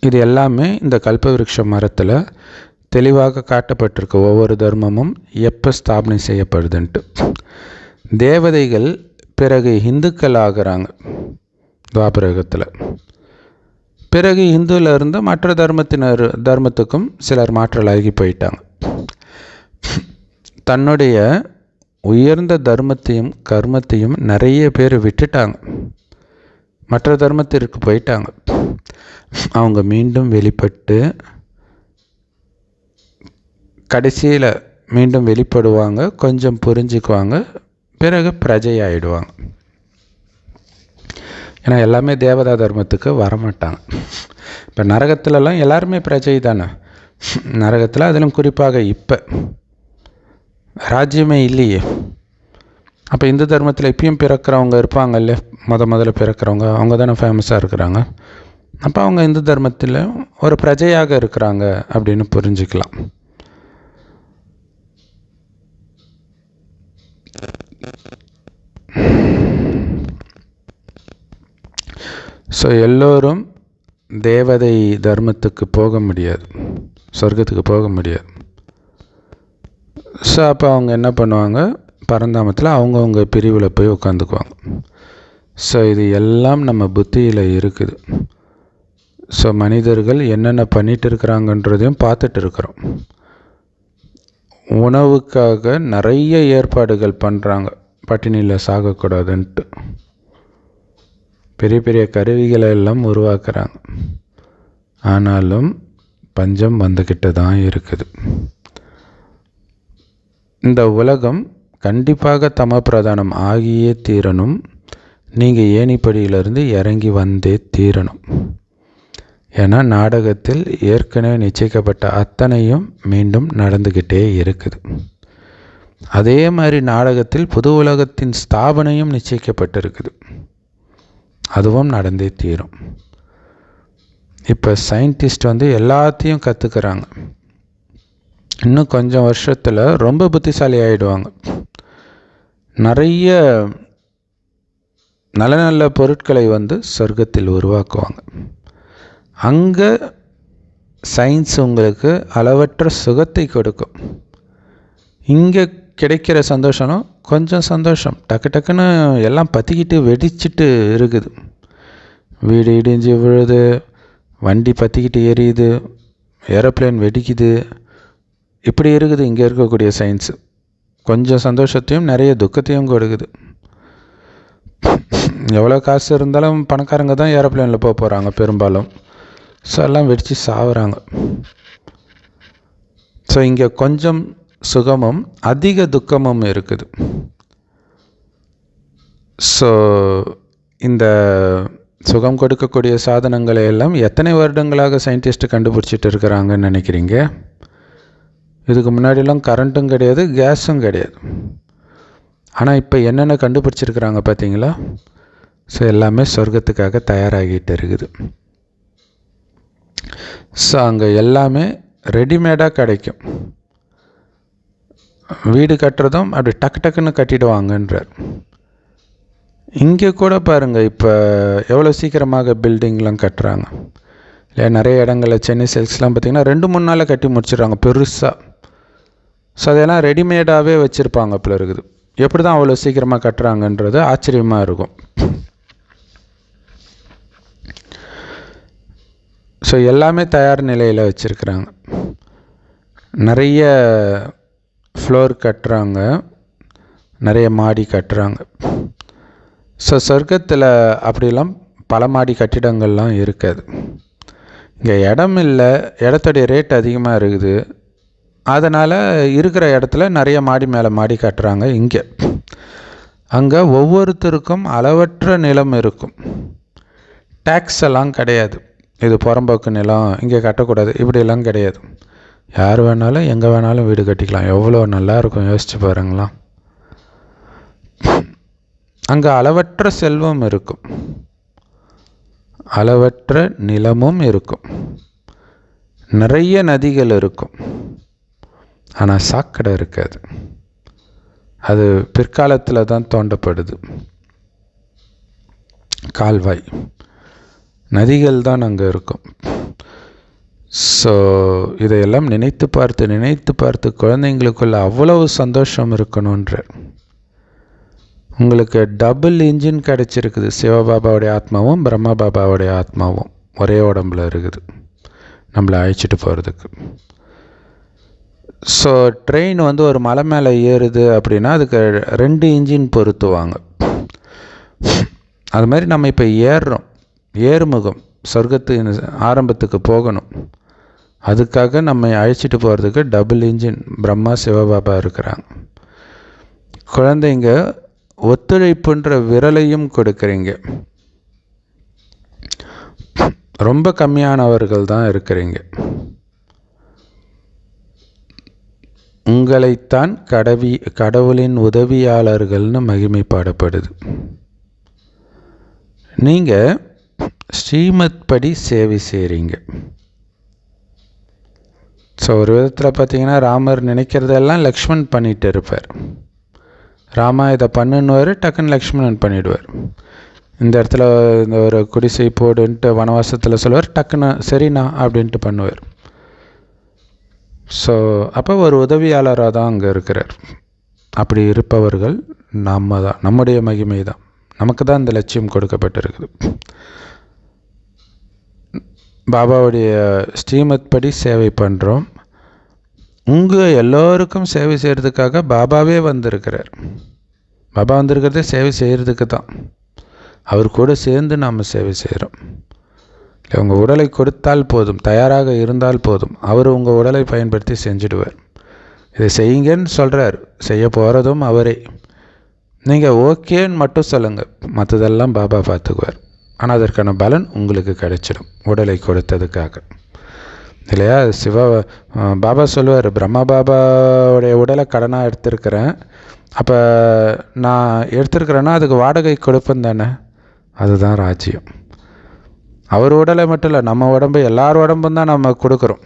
இது எல்லாமே இந்த கல்பவிருட்ச மரத்தில் தெளிவாக காட்டப்பட்டிருக்கு. ஒவ்வொரு தர்மமும் எப்போ ஸ்தாபனை செய்யப்படுதுன்ட்டு. தேவதைகள் பிறகு இந்துக்கள் ஆகிறாங்க துவாபரகத்தில். பிறகு இந்துவில் இருந்து மற்ற தர்மத்துக்கும் சிலர் மாற்றலாகி போயிட்டாங்க. தன்னுடைய உயர்ந்த தர்மத்தையும் கர்மத்தையும் நிறைய பேர் விட்டுட்டாங்க, மற்ற தர்மத்திற்கு போயிட்டாங்க. அவங்க மீண்டும் வெளிப்பட்டு கடைசியில் மீண்டும் வெளிப்படுவாங்க, கொஞ்சம் புரிஞ்சுக்குவாங்க, பிறகு பிரஜையாயிடுவாங்க. ஏன்னா எல்லாமே தேவதா தர்மத்துக்கு வரமாட்டாங்க. இப்போ நரகத்துலலாம் எல்லாருமே பிரஜை தானே. நரகத்தில் அதிலும் குறிப்பாக இப்போ ராஜ்யமே இல்லையே. அப்போ இந்து தர்மத்தில் இப்பயும் பிறக்கிறவங்க இருப்பாங்கல்ல, முதல்ல பிறக்கிறவங்க அவங்க தானே ஃபேமஸாக இருக்கிறாங்க. அப்போ அவங்க இந்து தர்மத்தில் ஒரு பிரஜையாக இருக்கிறாங்க அப்படின்னு புரிஞ்சுக்கலாம். ஸோ எல்லோரும் தேவதை தர்மத்துக்கு போக முடியாது, சொர்க்கத்துக்கு போக முடியாது. ஸோ அப்போ அவங்க என்ன பண்ணுவாங்க, பரந்தாமத்தில் அவங்கவுங்க பிரிவில் போய் உட்காந்துக்குவாங்க. ஸோ இது எல்லாம் நம்ம புத்தியில் இருக்குது. ஸோ மனிதர்கள் என்னென்ன பண்ணிட்டு இருக்கிறாங்கன்றதையும் பார்த்துட்டு இருக்கிறோம். உணவுக்காக நிறைய ஏற்பாடுகள் பண்ணுறாங்க, பட்டினியில் சாகக்கூடாதுன்ட்டு. பெரிய பெரிய கருவிகளை எல்லாம் உருவாக்குறாங்க. ஆனாலும் பஞ்சம் வந்துக்கிட்டு தான் இருக்குது. இந்த உலகம் கண்டிப்பாக தம பிரதானம் ஆகியே தீரணும். நீங்கள் ஏணிப்படியிலிருந்து இறங்கி வந்தே தீரணும். ஏன்னா நாடகத்தில் ஏற்கனவே நிச்சயிக்கப்பட்ட அத்தனையும் மீண்டும் நடந்துக்கிட்டே இருக்குது. அதே மாதிரி நாடகத்தில் புது உலகத்தின் ஸ்தாபனையும் நிச்சயிக்கப்பட்டிருக்குது, அதுவும் நடந்தே தீரும். இப்போ சயின்டிஸ்ட் எல்லாத்தையும் கற்றுக்கிறாங்க. இன்னும் கொஞ்சம் வருஷத்தில் ரொம்ப புத்திசாலி ஆகிடுவாங்க. நிறைய நல்ல நல்ல பொருட்களை சொர்க்கத்தில் உருவாக்குவாங்க. அங்கே சயின்ஸ் உங்களுக்கு அளவற்ற சுகத்தை கொடுக்கும். இங்கே கிடைக்கிற சந்தோஷம் கொஞ்சம் சந்தோஷம், டக்கு டக்குன்னு எல்லாம் பற்றிக்கிட்டு வெடிச்சிட்டு இருக்குது. வீடு இடிஞ்சு விழுது, வண்டி பற்றிக்கிட்டு எரியுது, ஏரோப்ளேன் வெடிக்குது, இப்படி இருக்குது இங்கே இருக்கக்கூடிய சயின்ஸு. கொஞ்சம் சந்தோஷத்தையும் நிறைய துக்கத்தையும் கொடுக்குது. எவ்வளோ காசு இருந்தாலும் பணக்காரங்க தான் ஏரோப்ளேனில் போகிறாங்க பெரும்பாலும். ஸோ எல்லாம் வெடித்து சாவுறாங்க. ஸோ இங்கே கொஞ்சம் சுகமும் அதிக துக்கமும் இருக்குது. ஸோ இந்த சுகம் கொடுக்கக்கூடிய சாதனங்களை எல்லாம் எத்தனை வருடங்களாக சயின்டிஸ்ட்டு கண்டுபிடிச்சிட்டு இருக்கிறாங்கன்னு நினைக்கிறீங்க? இதுக்கு முன்னாடிலாம் கரண்ட்டும் கிடையாது, கேஸும் கிடையாது. ஆனால் இப்போ என்னென்ன கண்டுபிடிச்சிருக்கிறாங்க பார்த்தீங்களா? ஸோ எல்லாமே சொர்க்கத்துக்காக தயாராகிட்டு இருக்குது. ஸோ அங்கே எல்லாமே ரெடிமேடாக கிடைக்கும். வீடு கட்டுறதும் அப்படி டக்கு டக்குன்னு கட்டிடுவாங்கன்றார். இங்கே கூட பாருங்கள், இப்போ எவ்வளோ சீக்கிரமாக பில்டிங்லாம் கட்டுறாங்க இல்லையா? நிறைய இடங்களில் சென்னை சில்க்ஸ்லாம் பார்த்திங்கன்னா 2-3 நாளில் கட்டி முடிச்சிடுறாங்க பெருசாக. ஸோ அதெல்லாம் ரெடிமேடாகவே வச்சுருப்பாங்க போல இருக்குது. எப்படி தான் அவ்வளோ சீக்கிரமாக கட்டுறாங்கன்றது ஆச்சரியமாக இருக்கும். ஸோ எல்லாமே தயார் நிலையில் வச்சுருக்குறாங்க. நிறைய ஃப்ளோர் கட்டுறாங்க, நிறைய மாடி கட்டுறாங்க. ஸோ சொர்க்கத்தில் அப்படிலாம் பல மாடி கட்டிடங்கள்லாம் இருக்காது. இங்கே இடம் இல்லை, இடத்துடைய ரேட் அதிகமாக இருக்குது. அதனால் இருக்கிற இடத்துல நிறைய மாடி மேலே மாடி கட்டுறாங்க. அங்கே ஒவ்வொருத்தருக்கும் அளவற்ற நிலம் இருக்கும். டேக்ஸ் எல்லாம் கிடையாது. இது புறம்போக்கு நிலம், இங்கே கட்டக்கூடாது, இப்படியெல்லாம் கிடையாது. யார் வேணாலும் எங்கே வேணாலும் வீடு கட்டிக்கலாம். எவ்வளோ நல்லா இருக்கும் யோசிச்சு பாருங்களா. அங்கே அளவற்ற செல்வம் இருக்கும், அளவற்ற நிலமும் இருக்கும், நிறைய நதிகள் இருக்கும். ஆனால் சாக்கடை இருக்காது. அது பிற்காலத்தில் தான் தோண்டப்படுது. கால்வாய், நதிகள் தான் அங்கே இருக்கும். ஸோ இதையெல்லாம் நினைத்து பார்த்து குழந்தைங்களுக்குள்ள அவ்வளவு சந்தோஷம் இருக்கணுன்றார். உங்களுக்கு டபுள் இன்ஜின் கிடச்சிருக்குது. சிவபாபாவுடைய ஆத்மாவும் பிரம்மா பாபாவுடைய ஆத்மாவும் ஒரே உடம்புல இருக்குது நம்மளை அழைச்சிட்டு போகிறதுக்கு. ஸோ ட்ரெயின் ஒரு மலை மேலே ஏறுது அப்படின்னா அதுக்கு 2 இன்ஜின் பொருத்துவாங்க. அது மாதிரி நம்ம இப்போ ஏறுறோம், ஏறுமுகம் சொர்க்கத்து ஆரம்பத்துக்கு போகணும். அதுக்காக நம்ம அழைச்சிட்டு போகிறதுக்கு டபுள் இன்ஜின் பிரம்மா சிவபாபா இருக்கிறாங்க. குழந்தைங்க ஒத்துழைப்புன்ற விரலையும் கொடுக்குறீங்க. ரொம்ப கம்மியானவர்கள் தான் இருக்கிறீங்க. உங்களைத்தான் கடவுளின் உதவியாளர்கள்னு மகிமைப்பாடப்படுது. நீங்கள் ஸ்ரீமத் படி சேவை செய்கிறீங்க. ஸோ ஒரு விதத்தில் பார்த்தீங்கன்னா ராமர் நினைக்கிறதெல்லாம் லக்ஷ்மண் பண்ணிகிட்டு இருப்பார். ராமா இதை பண்ணுன்னுவார், டக்குன்னு லக்ஷ்மணன் பண்ணிவிடுவார். இந்த இடத்துல இந்த ஒரு குடிசை போடுன்ட்டு வனவாசத்தில் சொல்லுவார், டக்குன்னு சரிண்ணா அப்படின்ட்டு பண்ணுவார். ஸோ அப்போ ஒரு உதவியாளராக தான் அங்கே இருக்கிறார். அப்படி இருப்பவர்கள் நம்ம தான், நம்முடைய மகிமை தான். நமக்கு தான் இந்த லட்சியம் கொடுக்கப்பட்டிருக்குது. பாபாவுடைய ஸ்ரீமத் படி சேவை பண்ணுறோம். உங்கள் எல்லோருக்கும் சேவை செய்கிறதுக்காக பாபாவே வந்திருக்கிறார். பாபா வந்திருக்கிறதே சேவை செய்கிறதுக்கு தான். அவர் கூட சேர்ந்து நாம் சேவை செய்கிறோம். உங்கள் உடலை கொடுத்தால் போதும், தயாராக இருந்தால் போதும், அவர் உங்கள் உடலை பயன்படுத்தி செஞ்சுடுவார். இதை செய்யுங்கன்னு சொல்கிறார், செய்ய போகிறதும் அவரே. நீங்கள் ஓகேன்னு மட்டும் சொல்லுங்கள், மற்றதெல்லாம் பாபா பார்த்துக்குவார். ஆனால் அதற்கான பலன் உங்களுக்கு கிடைச்சிடும் உடலை கொடுத்ததுக்காக, இல்லையா? பாபா சொல்லுவார், பிரம்மா பாபாவுடைய உடலை கடனாக எடுத்திருக்கிறேன், அப்போ நான் எடுத்திருக்கிறேன்னா அதுக்கு வாடகை கொடுப்பேன் தானே. அதுதான் ராஜ்யம். அவர் உடலை மட்டும் இல்லை, நம்ம உடம்பு, எல்லார் உடம்பும் தான் நம்ம கொடுக்குறோம்.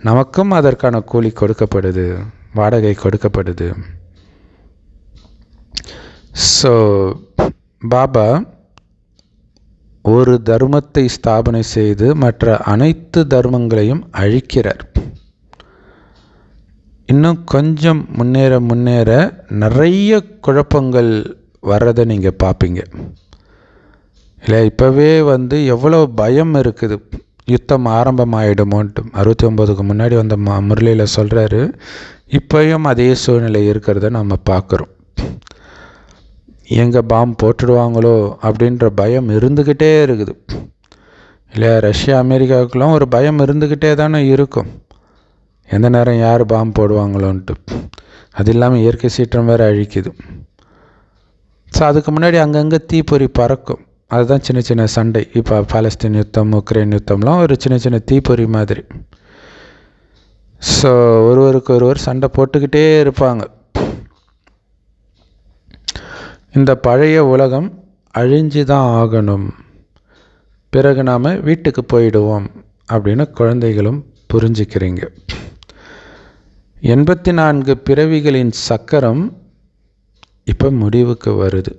நமக்கும் அதற்கான கூலி கொடுக்கப்படுது, வாடகை கொடுக்கப்படுது. ஸோ பாபா ஒரு தர்மத்தை ஸ்தாபனை செய்து மற்ற அனைத்து தர்மங்களையும் அழிக்கிறார். இன்னும் கொஞ்சம் முன்னேற நிறைய குழப்பங்கள் வர்றதை நீங்கள் பார்ப்பீங்க இல்லை? இப்போவே எவ்வளோ பயம் இருக்குது, யுத்தம் ஆரம்பமாயிடுமோன்ட்டு. 69க்கு முன்னாடி வந்த முரளியில் சொல்கிறாரு. இப்போயும் அதே சூழ்நிலை இருக்கிறத நம்ம பார்க்குறோம். எங்கே பாம்பு போட்டுடுவாங்களோ அப்படின்ற பயம் இருந்துக்கிட்டே இருக்குது இல்லையா? ரஷ்யா அமெரிக்காவுக்கெல்லாம் ஒரு பயம் இருந்துக்கிட்டே தானே இருக்கும், எந்த நேரம் யார் பாம்பு போடுவாங்களோன்ட்டு. அது இல்லாமல் இயற்கை சீற்றம் வேறு அழிக்குது. ஸோ அதுக்கு முன்னாடி அங்கங்கே தீப்பொறி பறக்கும். அதுதான் சின்ன சின்ன சண்டை. இப்போ பாலஸ்தீன் யுத்தம், உக்ரைன் யுத்தம்லாம் ஒரு சின்ன சின்ன தீப்பொறி மாதிரி. ஸோ ஒருவருக்கு ஒருவர் சண்டை போட்டுக்கிட்டே இருப்பாங்க. இந்த பழைய உலகம் அழிஞ்சு தான் ஆகணும், பிறகு நாம் வீட்டுக்கு போயிடுவோம் அப்படின்னு குழந்தைகளும் புரிஞ்சுக்கிறீங்க. 84 பிறவிகளின் சக்கரம் இப்போ முடிவுக்கு வருது.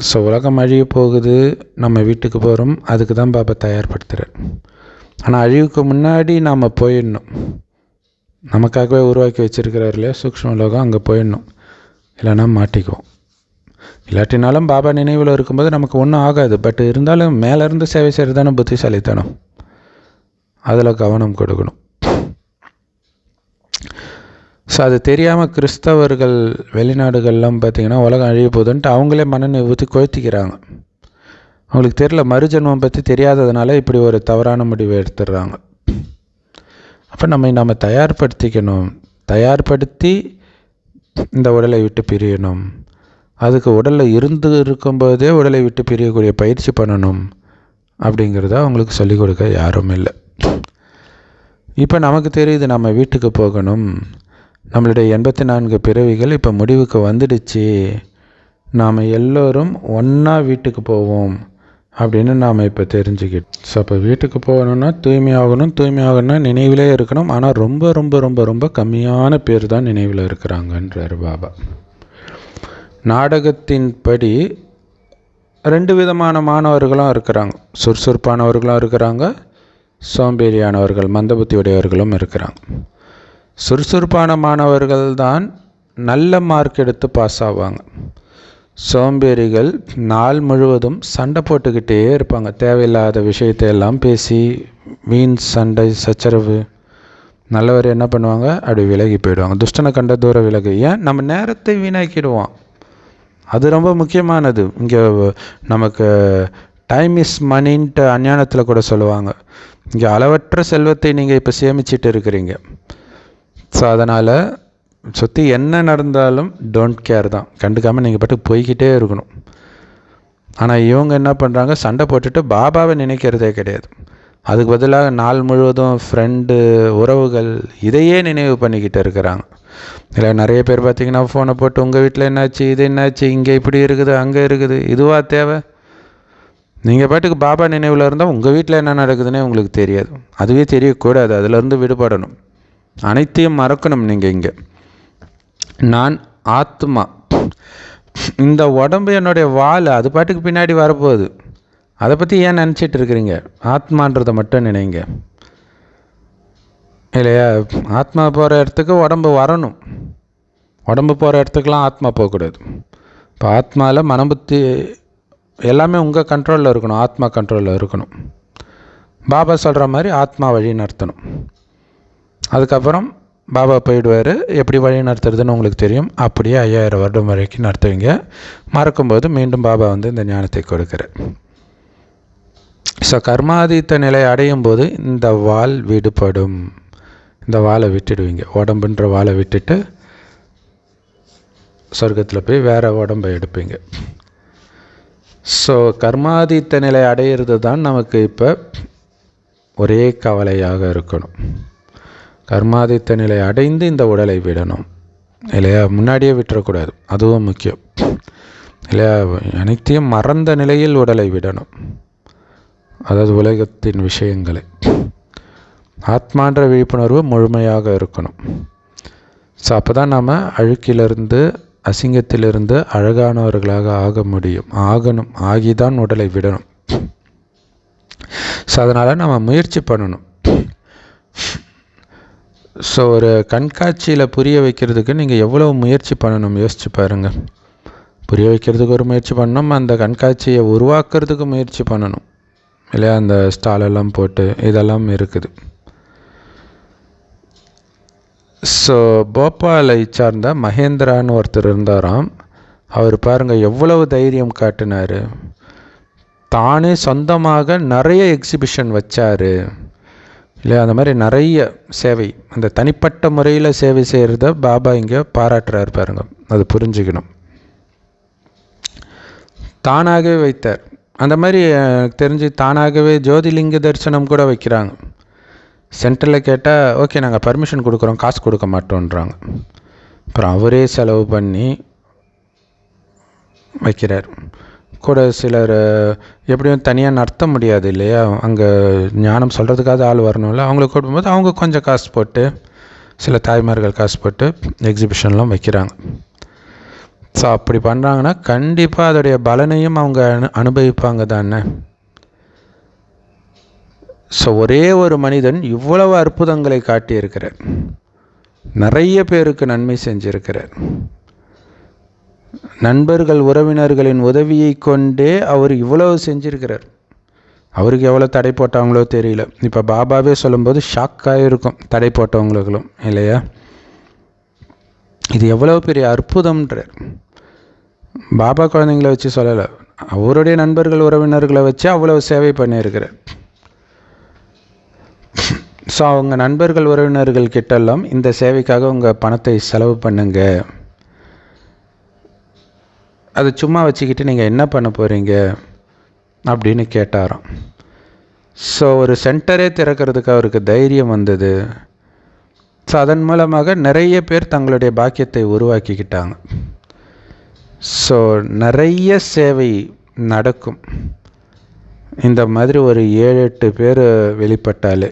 ஸோ உலகம் அழிய போகுது, நம்ம வீட்டுக்கு போகிறோம், அதுக்கு தான் பாபா தயார்படுத்துகிறார். ஆனால் அழிவுக்கு முன்னாடி நாம் போயிடணும். நமக்காகவே உருவாக்கி வச்சுருக்கிறார் இல்லையா சூக்ஷ்ம உலகம், அங்கே போயிடணும், இல்லைன்னா மாட்டிக்குவோம். இல்லாட்டினாலும் பாபா நினைவில் இருக்கும்போது நமக்கு ஒன்றும் ஆகாது. பட் இருந்தாலும் மேலேருந்து சேவை செய்கிறது தானே புத்திசாலித்தனம், அதில் கவனம் கொடுக்கணும். ஸோ அது தெரியாமல் கிறிஸ்தவர்கள் வெளிநாடுகள்லாம் பார்த்திங்கன்னா உலகம் அழிய போகுதுன்ட்டு அவங்களே மனநிலை ஊற்றி கொளுத்திக்கிறாங்க. அவங்களுக்கு தெரியல, மறுஜென்மம் பற்றி தெரியாததுனால இப்படி ஒரு தவறான முடிவை எடுத்துடுறாங்க. அப்போ நம்ம தயார்படுத்திக்கணும், தயார்படுத்தி இந்த உடலை விட்டு பிரியணும். அதுக்கு உடலில் இருக்கும்போதே உடலை விட்டு பிரியக்கூடிய பயிற்சி பண்ணணும் அப்படிங்கிறத அவங்களுக்கு சொல்லிக் கொடுக்க யாரும் இல்லை. இப்போ நமக்கு தெரியுது நம்ம வீட்டுக்கு போகணும், நம்மளுடைய 84 பிறவிகள் இப்போ முடிவுக்கு வந்துடுச்சு, நாம் எல்லோரும் ஒன்றா வீட்டுக்கு போவோம் அப்படின்னு நாம் இப்போ தெரிஞ்சுக்கிட்டோம். ஸோ அப்போ வீட்டுக்கு போகணுன்னா தூய்மையாகணும்னா நினைவிலே இருக்கணும். ஆனால் ரொம்ப ரொம்ப ரொம்ப ரொம்ப கம்மியான பேர் தான் நினைவில் இருக்கிறாங்கன்றார் பாபா. நாடகத்தின்படி 2 விதமான மாணவர்களும் இருக்கிறாங்க. சுறுசுறுப்பானவர்களும் இருக்கிறாங்க, சோம்பேறியானவர்கள் மந்தபுத்தியுடையவர்களும் இருக்கிறாங்க. சுறுசுறுப்பான மாணவர்கள் தான் நல்ல மார்க் எடுத்து பாஸ் ஆவாங்க. சோம்பேறிகள் நாள் முழுவதும் சண்டை போட்டுக்கிட்டே இருப்பாங்க. தேவையில்லாத விஷயத்தை எல்லாம் பேசி வீண் சண்டை சச்சரவு. நல்லவர் என்ன பண்ணுவாங்க, அப்படி விலகி போயிடுவாங்க. துஷ்டனை கண்ட தூர விலகு. ஏன்? நம்ம நேரத்தை வீணாக்கிடுவோம். அது ரொம்ப முக்கியமானது. இங்கே நமக்கு டைம் இஸ் மணின்ட்டு அஞ்ஞானத்தில் கூட சொல்லுவாங்க. இங்கே அளவற்ற செல்வத்தை நீங்கள் இப்போ சேமிச்சிட்டு இருக்கிறீங்க. ஸோ அதனால் சுற்றி என்ன நடந்தாலும் டோன்ட் கேர் தான், கண்டுக்காமல் நீங்கள் பாட்டுக்கு போய்கிட்டே இருக்கணும். ஆனால் இவங்க என்ன பண்ணுறாங்க, சண்டை போட்டுட்டு பாபாவை நினைக்கிறதே கிடையாது. அதுக்கு பதிலாக நாள் முழுவதும் ஃப்ரெண்டு, உறவுகள் இதையே நினைவு பண்ணிக்கிட்டு இருக்கிறாங்க. இல்லை நிறைய பேர் பார்த்திங்கன்னா ஃபோனை போட்டு உங்கள் வீட்டில் என்னாச்சு, இது என்னாச்சு, இங்கே இப்படி இருக்குது, அங்கே இருக்குது, இதுவா தேவை? நீங்கள் பாட்டுக்கு பாபா நினைவில் இருந்தால் உங்கள் வீட்டில் என்ன நடக்குதுன்னே உங்களுக்கு தெரியாது. அதுவே தெரியக்கூடாது, அதிலேருந்து விடுபடணும். அனைத்தையும் மறக்கணும். நீங்கள் இங்கே நான் ஆத்மா, இந்த உடம்பு என்னுடைய வால், அது பாட்டுக்கு பின்னாடி வரப்போகுது. அதை பற்றி ஏன் நினச்சிட்டு இருக்கிறீங்க? ஆத்மான்றதை மட்டும் நினைங்க இல்லையா? ஆத்மா போகிற இடத்துக்கு உடம்பு வரணும், உடம்பு போகிற இடத்துக்கெலாம் ஆத்மா போகக்கூடாது. இப்போ ஆத்மாவில் மனம் புத்தி எல்லாமே உங்கள் கண்ட்ரோலில் இருக்கணும், ஆத்மா கண்ட்ரோலில் இருக்கணும். பாபா சொல்கிற மாதிரி ஆத்மா வழி நடத்தணும். அதுக்கப்புறம் பாபா போயிடுவார். எப்படி வழி நடத்துறதுன்னு உங்களுக்கு தெரியும். அப்படியே 5000 வருடம் வரைக்கும் நடத்துவீங்க. மறக்கும்போது மீண்டும் பாபா இந்த ஞானத்தை கொடுக்குறார். ஸோ கர்மாதீத்த நிலை அடையும் போது இந்த வால் விடுபடும். இந்த வாலை விட்டுடுவீங்க, உடம்புன்ற வாலை விட்டுட்டு சொர்க்கத்தில் போய் வேறு உடம்பை எடுப்பீங்க. ஸோ கர்மாதீத்த நிலை அடையிறது தான் நமக்கு இப்போ ஒரே கவலையாக இருக்கணும். கர்மாதித்த நிலை அடைந்து இந்த உடலை விடணும் இல்லையா? முன்னாடியே விட்டுறக்கூடாது, அதுவும் முக்கியம் இல்லையா? அனைத்தையும் மறந்த நிலையில் உடலை விடணும், அதாவது உலகத்தின் விஷயங்களை. ஆத்மான்ற விழிப்புணர்வு முழுமையாக இருக்கணும். ஸோ அப்போ தான் நாம் அழுக்கிலிருந்து அசிங்கத்திலிருந்து அழகானவர்களாக ஆகணும், ஆகிதான் உடலை விடணும். ஸோ அதனால் நம்ம முயற்சி பண்ணணும். ஸோ ஒரு கண்காட்சியில் புரிய வைக்கிறதுக்கு நீங்கள் எவ்வளோ முயற்சி பண்ணணும் யோசிச்சு பாருங்கள். புரிய வைக்கிறதுக்கு ஒரு முயற்சி பண்ணணும், அந்த கண்காட்சியை உருவாக்குறதுக்கு முயற்சி பண்ணணும் இல்லையா? அந்த ஸ்டாலெல்லாம் போட்டு இதெல்லாம் இருக்குது. ஸோ போபாலை சார்ந்த மகேந்திரான்னு ஒருத்தர் இருந்தாராம். அவர் பாருங்கள் எவ்வளவு தைரியம் காட்டினார். தானே சொந்தமாக நிறைய எக்ஸிபிஷன் வச்சார் இல்லையா? அந்த மாதிரி நிறைய சேவை, அந்த தனிப்பட்ட முறையில் சேவை செய்கிறத பாபா இங்கே பாராட்டுறாரு பாருங்க. அது புரிஞ்சுக்கணும். தானாகவே வைத்தார். அந்த மாதிரி எனக்கு தெரிஞ்சு தானாகவே ஜோதிலிங்க தரிசனம் கூட வைக்கிறாங்க. சென்டரில் கேட்டால் ஓகே நாங்கள் பர்மிஷன் கொடுக்குறோம், காசு கொடுக்க மாட்டோன்றாங்க. அப்புறம் அவரே செலவு பண்ணி வைக்கிறார். கூட சிலர் எப்படியும் தனியாக நடத்த முடியாது இல்லையா? அங்கே ஞானம் சொல்கிறதுக்காக ஆள் வரணும்ல, அவங்களுக்கு கொடுக்கும்போது அவங்க கொஞ்சம் காசு போட்டு, சில தாய்மார்கள் காசு போட்டு எக்ஸிபிஷன்லாம் வைக்கிறாங்க. ஸோ அப்படி பண்ணுறாங்கன்னா கண்டிப்பாக அதோடைய பலனையும் அவங்க அனுபவிப்பாங்க தானே. ஸோ ஒரே ஒரு மனிதன் இவ்வளவு அற்புதங்களை காட்டியிருக்கிறார், நிறைய பேருக்கு நன்மை செஞ்சிருக்கிறார். நண்பர்கள் உறவினர்களின் உதவியை கொண்டே அவர் இவ்வளவு செஞ்சிருக்கிறார். அவருக்கு எவ்வளோ தடை போட்டவங்களோ தெரியல. இப்போ பாபாவே சொல்லும்போது ஷாக்காக இருக்கும் தடை போட்டவங்களுக்கும் இல்லையா? இது எவ்வளோ பெரிய அற்புதம்ன்றார். பாபா குழந்தைங்கள வச்சு சொல்லலை, அவருடைய நண்பர்கள் உறவினர்களை வச்சு அவ்வளோ சேவை பண்ணியிருக்கிறார். ஸோ அவங்க நண்பர்கள் உறவினர்கள் கிட்டெல்லாம் இந்த சேவைக்காக உங்கள் பணத்தை செலவு பண்ணுங்க, அது சும்மா வச்சுக்கிட்டு நீங்கள் என்ன பண்ண போகிறீங்க அப்படின்னு கேட்டாராம். ஸோ ஒரு சென்டரே திறக்கிறதுக்கு அவருக்கு தைரியம் வந்தது. ஸோ அதன் மூலமாக நிறைய பேர் தங்களுடைய பாக்கியத்தை உருவாக்கிக்கிட்டாங்க. ஸோ நிறைய சேவை நடக்கும். இந்த மாதிரி ஒரு 7-8 பேர் வெளிப்பட்டாலே.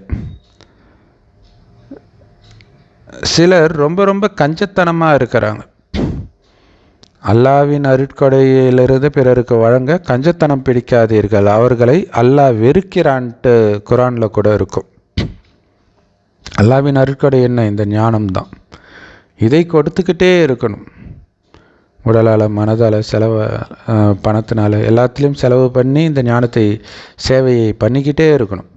சிலர் ரொம்ப ரொம்ப கஞ்சத்தனமாக இருக்கிறாங்க. அல்லாவின் அருட்கொடையிலிருந்து பிறருக்கு வழங்க கஞ்சத்தனம் பிடிக்காதீர்கள், அவர்களை அல்லாஹ் வெறுக்கிறான்ட்டு குரானில் கூட இருக்கும். அல்லாவின் அருட்கொடை என்ன? இந்த ஞானம்தான். இதை கொடுத்துக்கிட்டே இருக்கணும். உடலால், மனதால், பணத்தினால எல்லாத்துலேயும் செலவு பண்ணி இந்த ஞானத்தை சேவையை பண்ணிக்கிட்டே இருக்கணும்.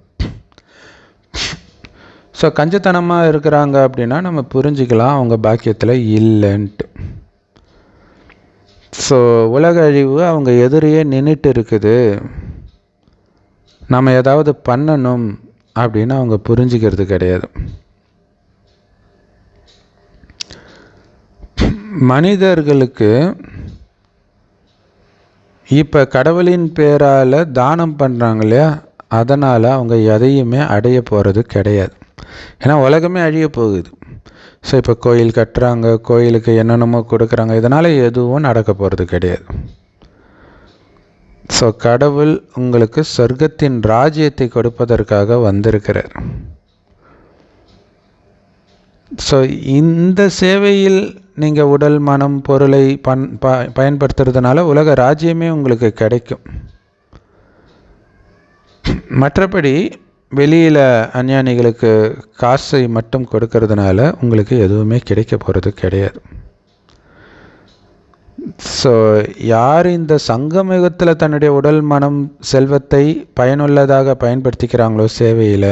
ஸோ கஞ்சத்தனமாக இருக்கிறாங்க அப்படின்னா நம்ம புரிஞ்சுக்கலாம் அவங்க பாக்கியத்தில் இல்லைன்ட்டு. ஸோ உலக அழிவு அவங்க எதிரையே நின்றுட்டு இருக்குது, நம்ம ஏதாவது பண்ணணும் அப்படின்னு அவங்க புரிஞ்சுக்கிறது கிடையாது. மனிதர்களுக்கு இப்போ கடவுளின் பேரால் தானம் பண்ணுறாங்க இல்லையா? அதனால் அவங்க எதையுமே அடைய போகிறது கிடையாது. ஏன்னா உலகமே அழிய போகுது. ஸோ இப்போ கோயில் கட்டுறாங்க, கோயிலுக்கு என்னென்னமோ கொடுக்குறாங்க, இதனால் எதுவும் நடக்க போகிறது கிடையாது. ஸோ கடவுள் உங்களுக்கு சொர்க்கத்தின் ராஜ்யத்தை கொடுப்பதற்காக வந்திருக்கிறார். ஸோ இந்த சேவையில் நீங்கள் உடல், மனம், பொருளை பயன்படுத்துறதுனால உலக ராஜ்யமே உங்களுக்கு கிடைக்கும். மற்றபடி வெளியில் அஞ்ஞானிகளுக்கு காசை மட்டும் கொடுக்கறதுனால உங்களுக்கு எதுவுமே கிடைக்க போகிறது கிடையாது. ஸோ யார் இந்த சங்கமயுகத்தில் தன்னுடைய உடல், மனம், செல்வத்தை பயனுள்ளதாக பயன்படுத்திக்கிறாங்களோ, சேவையில்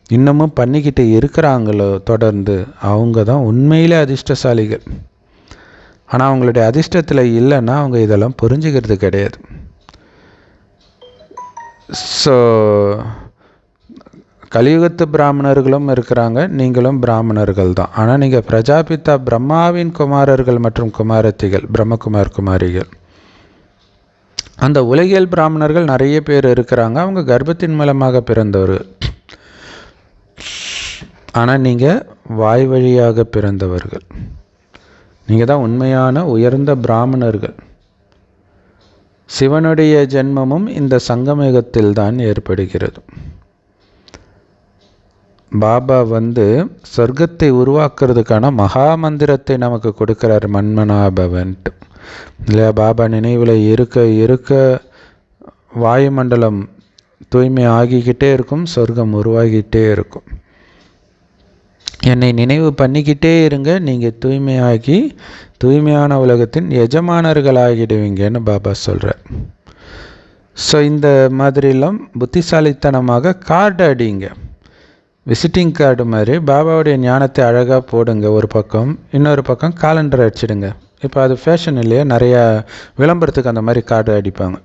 இன்னமும் பண்ணிக்கிட்டு இருக்கிறாங்களோ தொடர்ந்து, அவங்க தான் உண்மையிலே அதிர்ஷ்டசாலிகள். ஆனால் அவங்களுடைய அதிர்ஷ்டத்தில் இல்லைன்னா அவங்க இதெல்லாம் புரிஞ்சுக்கிறது கிடையாது. ஸோ கலியுகத்து பிராமணர்களும் இருக்கிறாங்க, நீங்களும் பிராமணர்கள் தான். ஆனால் நீங்கள் பிரஜாபிதா பிரம்மாவின் குமாரர்கள் மற்றும் குமாரத்திகள், பிரம்மகுமார் குமாரிகள். அந்த உலகியல் பிராமணர்கள் நிறைய பேர் இருக்கிறாங்க, அவங்க கர்ப்பத்தின் மூலமாக பிறந்தவர்கள். ஆனால் நீங்கள் வாய் வழியாக பிறந்தவர்கள். நீங்கள் தான் உண்மையான உயர்ந்த பிராமணர்கள். சிவனுடைய ஜென்மமும் இந்த சங்கமயுகத்தில் தான் ஏற்படுகிறது. பாபா சொர்க்கத்தை உருவாக்குறதுக்கான மகா மந்திரத்தை நமக்கு கொடுக்குறார், மன்மனாபவன்ட்டு இல்லையா. பாபா நினைவில் இருக்க இருக்க வாயுமண்டலம் தூய்மை ஆகிக்கிட்டே இருக்கும், சொர்க்கம் உருவாகிக்கிட்டே இருக்கும். என்னை நினைவு பண்ணிக்கிட்டே இருங்க, நீங்கள் தூய்மையாகி தூய்மையான உலகத்தின் எஜமானர்களாகிடுவீங்கன்னு பாபா சொல்கிறார். ஸோ இந்த மாதிரிலாம் புத்திசாலித்தனமாக கார்டு அடிங்க, விசிட்டிங் கார்டு மாதிரி பாபாவுடைய ஞானத்தை அழகாக போடுங்க. ஒரு பக்கம், இன்னொரு பக்கம் காலண்டர் அடிச்சிடுங்க. இப்போ அது ஃபேஷன் இல்லையா, நிறையா விளம்பரத்துக்கு அந்த மாதிரி கார்டு அடிப்பாங்க.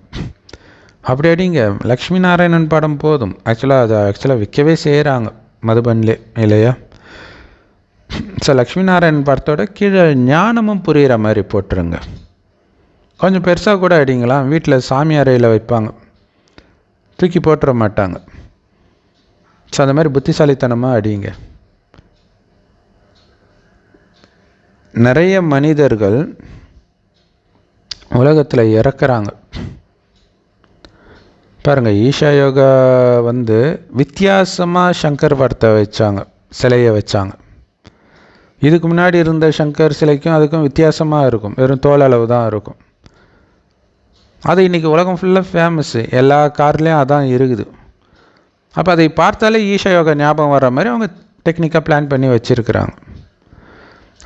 அப்படி அடிங்க. லக்ஷ்மி நாராயணன் படம் போதும். ஆக்சுவலாக விற்கவே செய்கிறாங்க மதுபன்லே இல்லையா. ஸோ லக்ஷ்மி நாராயணன் படத்தோட கீழே ஞானமும் புரிகிற மாதிரி போட்டுருங்க. கொஞ்சம் பெருசாக கூட அடிங்களாம். வீட்டில் சாமி அறையில் வைப்பாங்க, தூக்கி போட்டுற மாட்டாங்க. ஸோ அந்த மாதிரி புத்திசாலித்தனமாக அடிங்க. நிறைய மனிதர்கள் உலகத்தில் இறக்குறாங்க பாருங்கள். ஈஷா யோகா வித்தியாசமாக சங்கர் படத்தை வச்சாங்க, சிலையை வச்சாங்க. இதுக்கு முன்னாடி இருந்த சங்கர் சிலைக்கும் அதுக்கும் வித்தியாசமாக இருக்கும், வெறும் தோல் அளவு தான் இருக்கும். அது இன்றைக்கி உலகம் ஃபுல்லாக ஃபேமஸ்ஸு, எல்லா கார்லேயும் அதான் இருக்குது. அப்போ அதை பார்த்தாலே ஈஷா யோகா ஞாபகம் வர்ற மாதிரி அவங்க டெக்னிக்காக பிளான் பண்ணி வச்சுருக்கிறாங்க.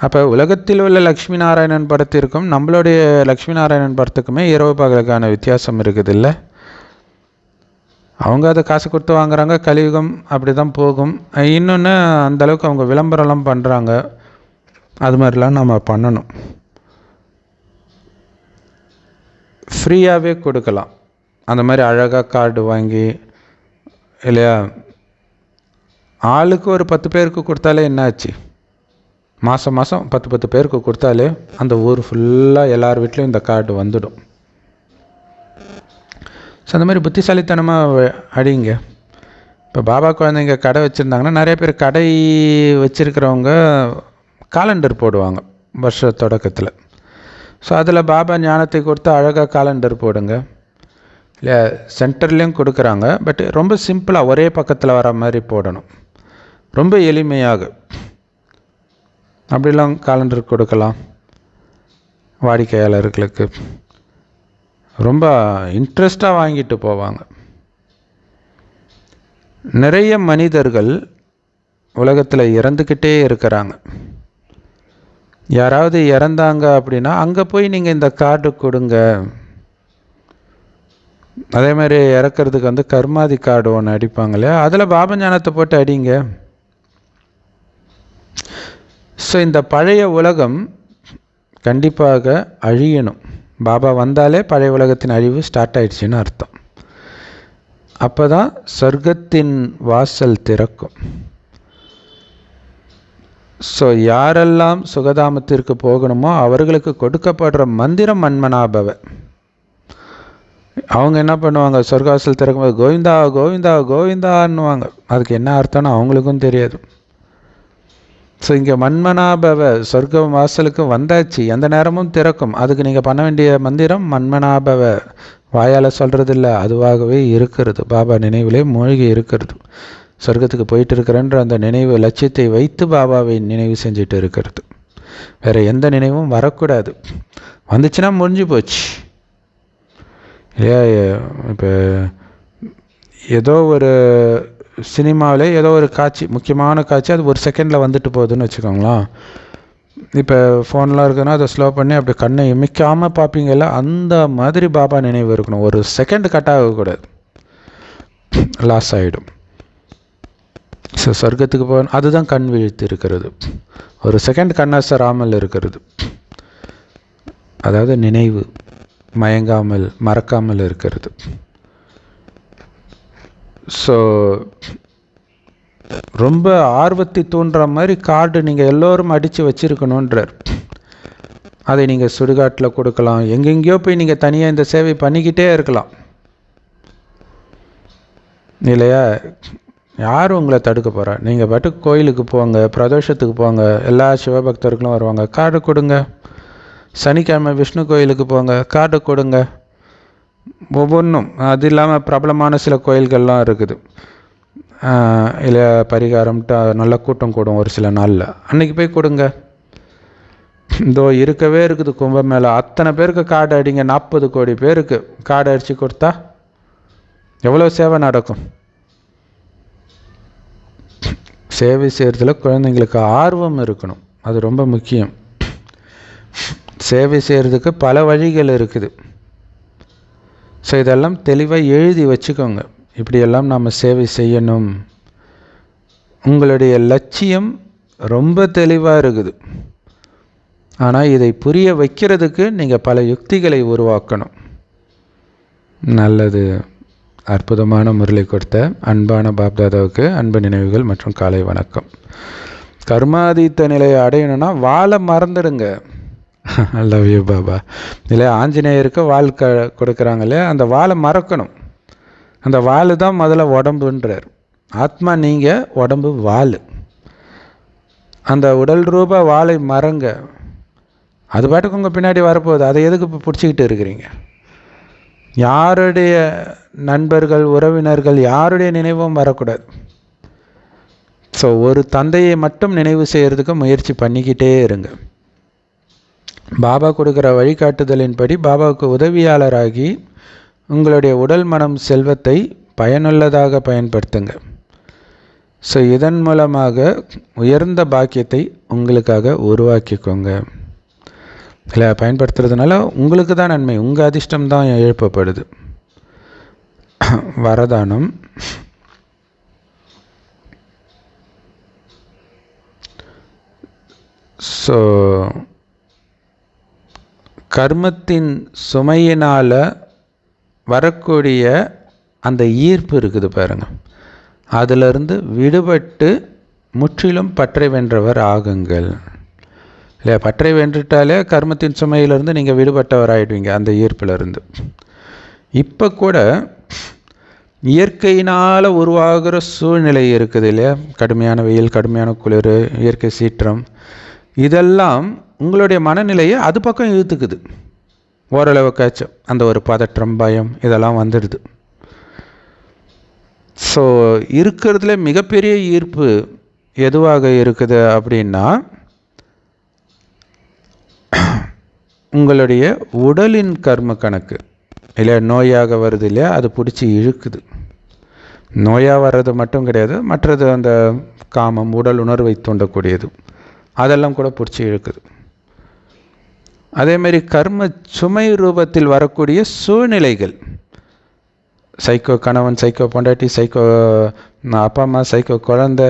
அப்போ உலகத்தில் உள்ள லக்ஷ்மி நாராயணன் படத்திற்கும் நம்மளுடைய லக்ஷ்மி நாராயணன் படத்துக்குமே இரவு பகலுக்கான வித்தியாசம் இருக்குது இல்லை. அவங்க அதை காசு கொடுத்து வாங்குறாங்க, கலியுகம் அப்படி தான் போகும். இன்னொன்று அந்தளவுக்கு அவங்க விளம்பரம்லாம் பண்ணுறாங்க, அது மாதிரிலாம் நம்ம பண்ணணும். ஃப்ரீயாகவே கொடுக்கலாம் அந்த மாதிரி அழகாக கார்டு வாங்கி இல்லையா. ஆளுக்கு ஒரு 10 பேருக்கு கொடுத்தாலே என்னாச்சு, மாதம் 10 பேருக்கு கொடுத்தாலே அந்த ஊர் ஃபுல்லாக எல்லார் வீட்லேயும் இந்த கார்டு வந்துடும். ஸோ அந்த மாதிரி புத்திசாலித்தனமாக அடிங்க. இப்போ பாபா குழந்தைங்க கடை வச்சுருந்தாங்கன்னா நிறைய பேர் கடை வச்சுருக்கிறவங்க காலண்டர் போடுவாங்க வருஷ தொடக்கத்தில். ஸோ அதில் பாபா ஞானத்தை கொடுத்து அழகாக காலண்டர் போடுங்க. இல்லை சென்டர்லேயும் கொடுக்குறாங்க, பட் ரொம்ப சிம்பிளாக ஒரே பக்கத்தில் வர மாதிரி போடணும், ரொம்ப எளிமையாக. அப்படிலாம் காலண்டர் கொடுக்கலாம் வாடிக்கையாளர்களுக்கு. ரொம்ப இன்ட்ரெஸ்டாக வாங்கிட்டு போவாங்க. நிறைய மனிதர்கள் உலகத்தில் இறந்துக்கிட்டே இருக்கிறாங்க. யாராவது இறந்தாங்க அப்படின்னா அங்கே போய் நீங்கள் இந்த கார்டு கொடுங்க. அதே மாதிரி இறக்கிறதுக்கு கர்மாதி கார்டு ஒன்று அடிப்பாங்க இல்லையா, அதில் பாபா ஞானத்தை போட்டு அடிங்க. ஸோ இந்த பழைய உலகம் கண்டிப்பாக அழியணும். பாபா வந்தாலே பழைய உலகத்தின் அழிவு ஸ்டார்ட் ஆயிடுச்சுன்னு அர்த்தம். அப்போ தான் சொர்க்கத்தின் வாசல் திறக்கும். ஸோ யாரெல்லாம் சுகதாமத்திற்கு போகணுமோ அவர்களுக்கு கொடுக்கப்படுற மந்திரம் மன்மனாபவ. அவங்க என்ன பண்ணுவாங்க, சொர்க்கவாசல் திறக்கும்போது கோவிந்தா கோவிந்தா கோவிந்தான்னுவாங்க. அதுக்கு என்ன அர்த்தம்னு அவங்களுக்கும் தெரியாது. ஸோ இங்கே மன்மனாபவ சொர்க்க வாசலுக்கு வந்தாச்சு, எந்த நேரமும் திறக்கும். அதுக்கு நீங்கள் பண்ண வேண்டிய மந்திரம் மன்மனாபவ. வாயால் சொல்கிறது இல்லை, அதுவாகவே இருக்கிறது. பாபா நினைவிலே மூழ்கி இருக்கிறது. சொர்க்கத்துக்கு போயிட்டு இருக்கிறன்ற அந்த நினைவு லட்சியத்தை வைத்து பாபாவை நினைவு செஞ்சுட்டு இருக்கிறது. வேறு எந்த நினைவும் வரக்கூடாது. வந்துச்சுன்னா முடிஞ்சு போச்சு. இப்போ ஏதோ ஒரு சினிமாவில் ஏதோ ஒரு காட்சி, முக்கியமான காட்சி, அது ஒரு செகண்டில் வந்துட்டு போகுதுன்னு வச்சுக்கோங்களேன். இப்போ ஃபோன்லாம் இருக்குன்னா அதை ஸ்லோ பண்ணி அப்படி கண்ணை இமைக்காமல் பார்ப்பீங்கல்ல, அந்த மாதிரி பாபா நினைவு இருக்கணும். ஒரு செகண்ட் கட் ஆகக்கூடாது, லாஸ் ஆகிடும். ஸோ சொர்க்கத்துக்கு போகணும், அதுதான் கண் விழித்து இருக்கிறது. ஒரு செகண்ட் கண்ணாசராமல் இருக்கிறது, அதாவது நினைவு மயங்காமல் மறக்காமல் இருக்கிறது. ஸோ ரொம்ப ஆர்வத்தை தூண்டுற மாதிரி கார்டு நீங்கள் எல்லோரும் அடித்து வச்சுருக்கணுன்றார். அதை நீங்கள் சுடுகாட்டில் கொடுக்கலாம், எங்கெங்கேயோ போய் நீங்கள் தனியாக இந்த சேவை பண்ணிக்கிட்டே இருக்கலாம் இல்லையா. யார் உங்களை தடுக்க போகிறா? நீங்கள் பாட்டுக்கு கோயிலுக்கு போங்க, பிரதோஷத்துக்கு போங்க, எல்லா சிவபக்தர்களும் வருவாங்க, கார்டு கொடுங்க. சனிக்கிழமை விஷ்ணு கோயிலுக்கு போங்க, கார்டு கொடுங்க. ஒவ்வொன்றும் அது இல்லாமல் பிரபலமான சில கோயில்கள்லாம் இருக்குது. இல்லை பரிகாரம்ட்டு நல்ல கூட்டம் கூடும் ஒரு சில நாளில், அன்றைக்கி போய் கொடுங்க. இதோ இருக்கவே இருக்குது கும்பமேளா, அத்தனை பேருக்கு கார்டு அடிங்க, 40 கோடி பேருக்கு கார்டு அடித்து கொடுத்தா எவ்வளோ சேவை நடக்கும்? சேவை செய்கிறதுல குழந்தைங்களுக்கு ஆர்வம் இருக்கணும், அது ரொம்ப முக்கியம். சேவை செய்கிறதுக்கு பல வழிகள் இருக்குது. ஸோ இதெல்லாம் தெளிவாக எழுதி வச்சுக்கோங்க, இப்படியெல்லாம் நாம் சேவை செய்யணும். உங்களுடைய லட்சியம் ரொம்ப தெளிவாக இருக்குது. ஆனால் இதை புரிய வைக்கிறதுக்கு நீங்கள் பல யுக்திகளை உருவாக்கணும். நல்லது. அற்புதமான முரளி கொடுத்த அன்பான பாப்தாதாவுக்கு அன்பு நினைவுகள் மற்றும் காலை வணக்கம். கர்மாதீத்த நிலையை அடையணும்னா வாழை மறந்துடுங்க. Love you Baba. இல்லை ஆஞ்சநேயருக்கு வாள் கொடுக்குறாங்க இல்லையா, அந்த வாழை மறக்கணும். அந்த வாள் தான் முதல்ல உடம்புன்றார். ஆத்மா நீங்கள், உடம்பு வாள். அந்த உடல் ரூப வாளை மறங்க. அது பாட்டுக்கு உங்கள் பின்னாடி வரப்போகுது, அதை எதுக்கு இப்போ பிடிச்சிக்கிட்டு இருக்கிறீங்க? யாருடைய நண்பர்கள் உறவினர்கள் யாருடைய நினைவும் வரக்கூடாது. ஸோ ஒரு தந்தையை மட்டும் நினைவு செய்கிறதுக்கு முயற்சி பண்ணிக்கிட்டே இருங்க. பாபா கொடுக்குற வழிகாட்டுதலின்படி பாபாவுக்கு உதவியாளராகி உங்களுடைய உடல் மனம் செல்வத்தை பயனுள்ளதாக பயன்படுத்துங்க. ஸோ இதன் மூலமாக உயர்ந்த பாக்கியத்தை உங்களுக்காக உருவாக்கிக்கோங்க. இல்லை பயன்படுத்துறதுனால உங்களுக்கு தான் நன்மை, உங்கள் அதிர்ஷ்டம் தான் எழுப்பப்படுது. வரதானம். ஸோ கர்மத்தின் சுமையினால் வரக்கூடிய அந்த ஈர்ப்பு இருக்குது பாருங்கள், அதிலிருந்து விடுபட்டு முற்றிலும் பற்றை வென்றவர் ஆகுங்கள். இல்லையா, பற்றை வென்றுட்டாலே கர்மத்தின் சுமையிலிருந்து நீங்கள் விடுபட்டவர் ஆகிடுவீங்க, அந்த ஈர்ப்பிலிருந்து. இப்போ கூட இயற்கையினால் உருவாகிற சூழ்நிலை இருக்குது இல்லையா, கடுமையான வெயில், கடுமையான குளிர், இயற்கை சீற்றம், இதெல்லாம் உங்களுடைய மனநிலையை அது பக்கம் இழுத்துக்குது. ஓரளவுக்காச்சும் அந்த ஒரு பதற்றம், பயம் இதெல்லாம் வந்துடுது. ஸோ இருக்கிறதுல மிகப்பெரிய ஈர்ப்பு எதுவாக இருக்குது அப்படின்னா, உங்களுடைய உடலின் கர்ம கணக்கு இல்லையா, நோயாக வருது இல்லையா, அது பிடிச்சி இழுக்குது. நோயாக வர்றது மட்டும் கிடையாது, மற்றது அந்த காமம், உடல் உணர்வை தூண்டக்கூடியது, அதெல்லாம் கூட பிடிச்சி இழுக்குது. அதேமாரி கர்ம சுமை ரூபத்தில் வரக்கூடிய சூழ்நிலைகள், சைக்கோ கணவன், சைக்கோ பொண்டாட்டி, சைக்கோ அப்பா அம்மா, சைக்கோ குழந்தை,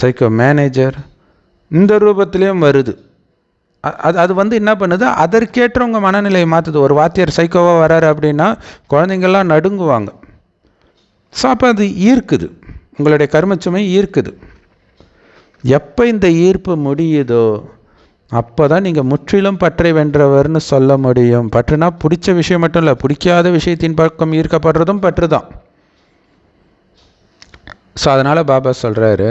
சைக்கோ மேனேஜர், இந்த ரூபத்திலையும் வருது. அது வந்து என்ன பண்ணுது, அதற்கேற்ற உங்கள் மனநிலையை மாற்றுது. ஒரு வாத்தியார் சைக்கோவாக வராரு அப்படின்னா குழந்தைங்கள்லாம் நடுங்குவாங்க. ஸோ அப்போ அது ஈர்க்குது, உங்களுடைய கர்மச்சுமை ஈர்க்குது. எப்போ இந்த ஈர்ப்பு முடியுதோ அப்போ தான் நீங்கள் முற்றிலும் பற்றை வென்றவர்னு சொல்ல முடியும். பற்றுனா பிடிச்ச விஷயம் மட்டும் இல்லை, பிடிக்காத விஷயத்தின் பக்கம் ஈர்க்கப்படுறதும் பற்று தான். ஸோ அதனால் பாபா சொல்கிறாரு,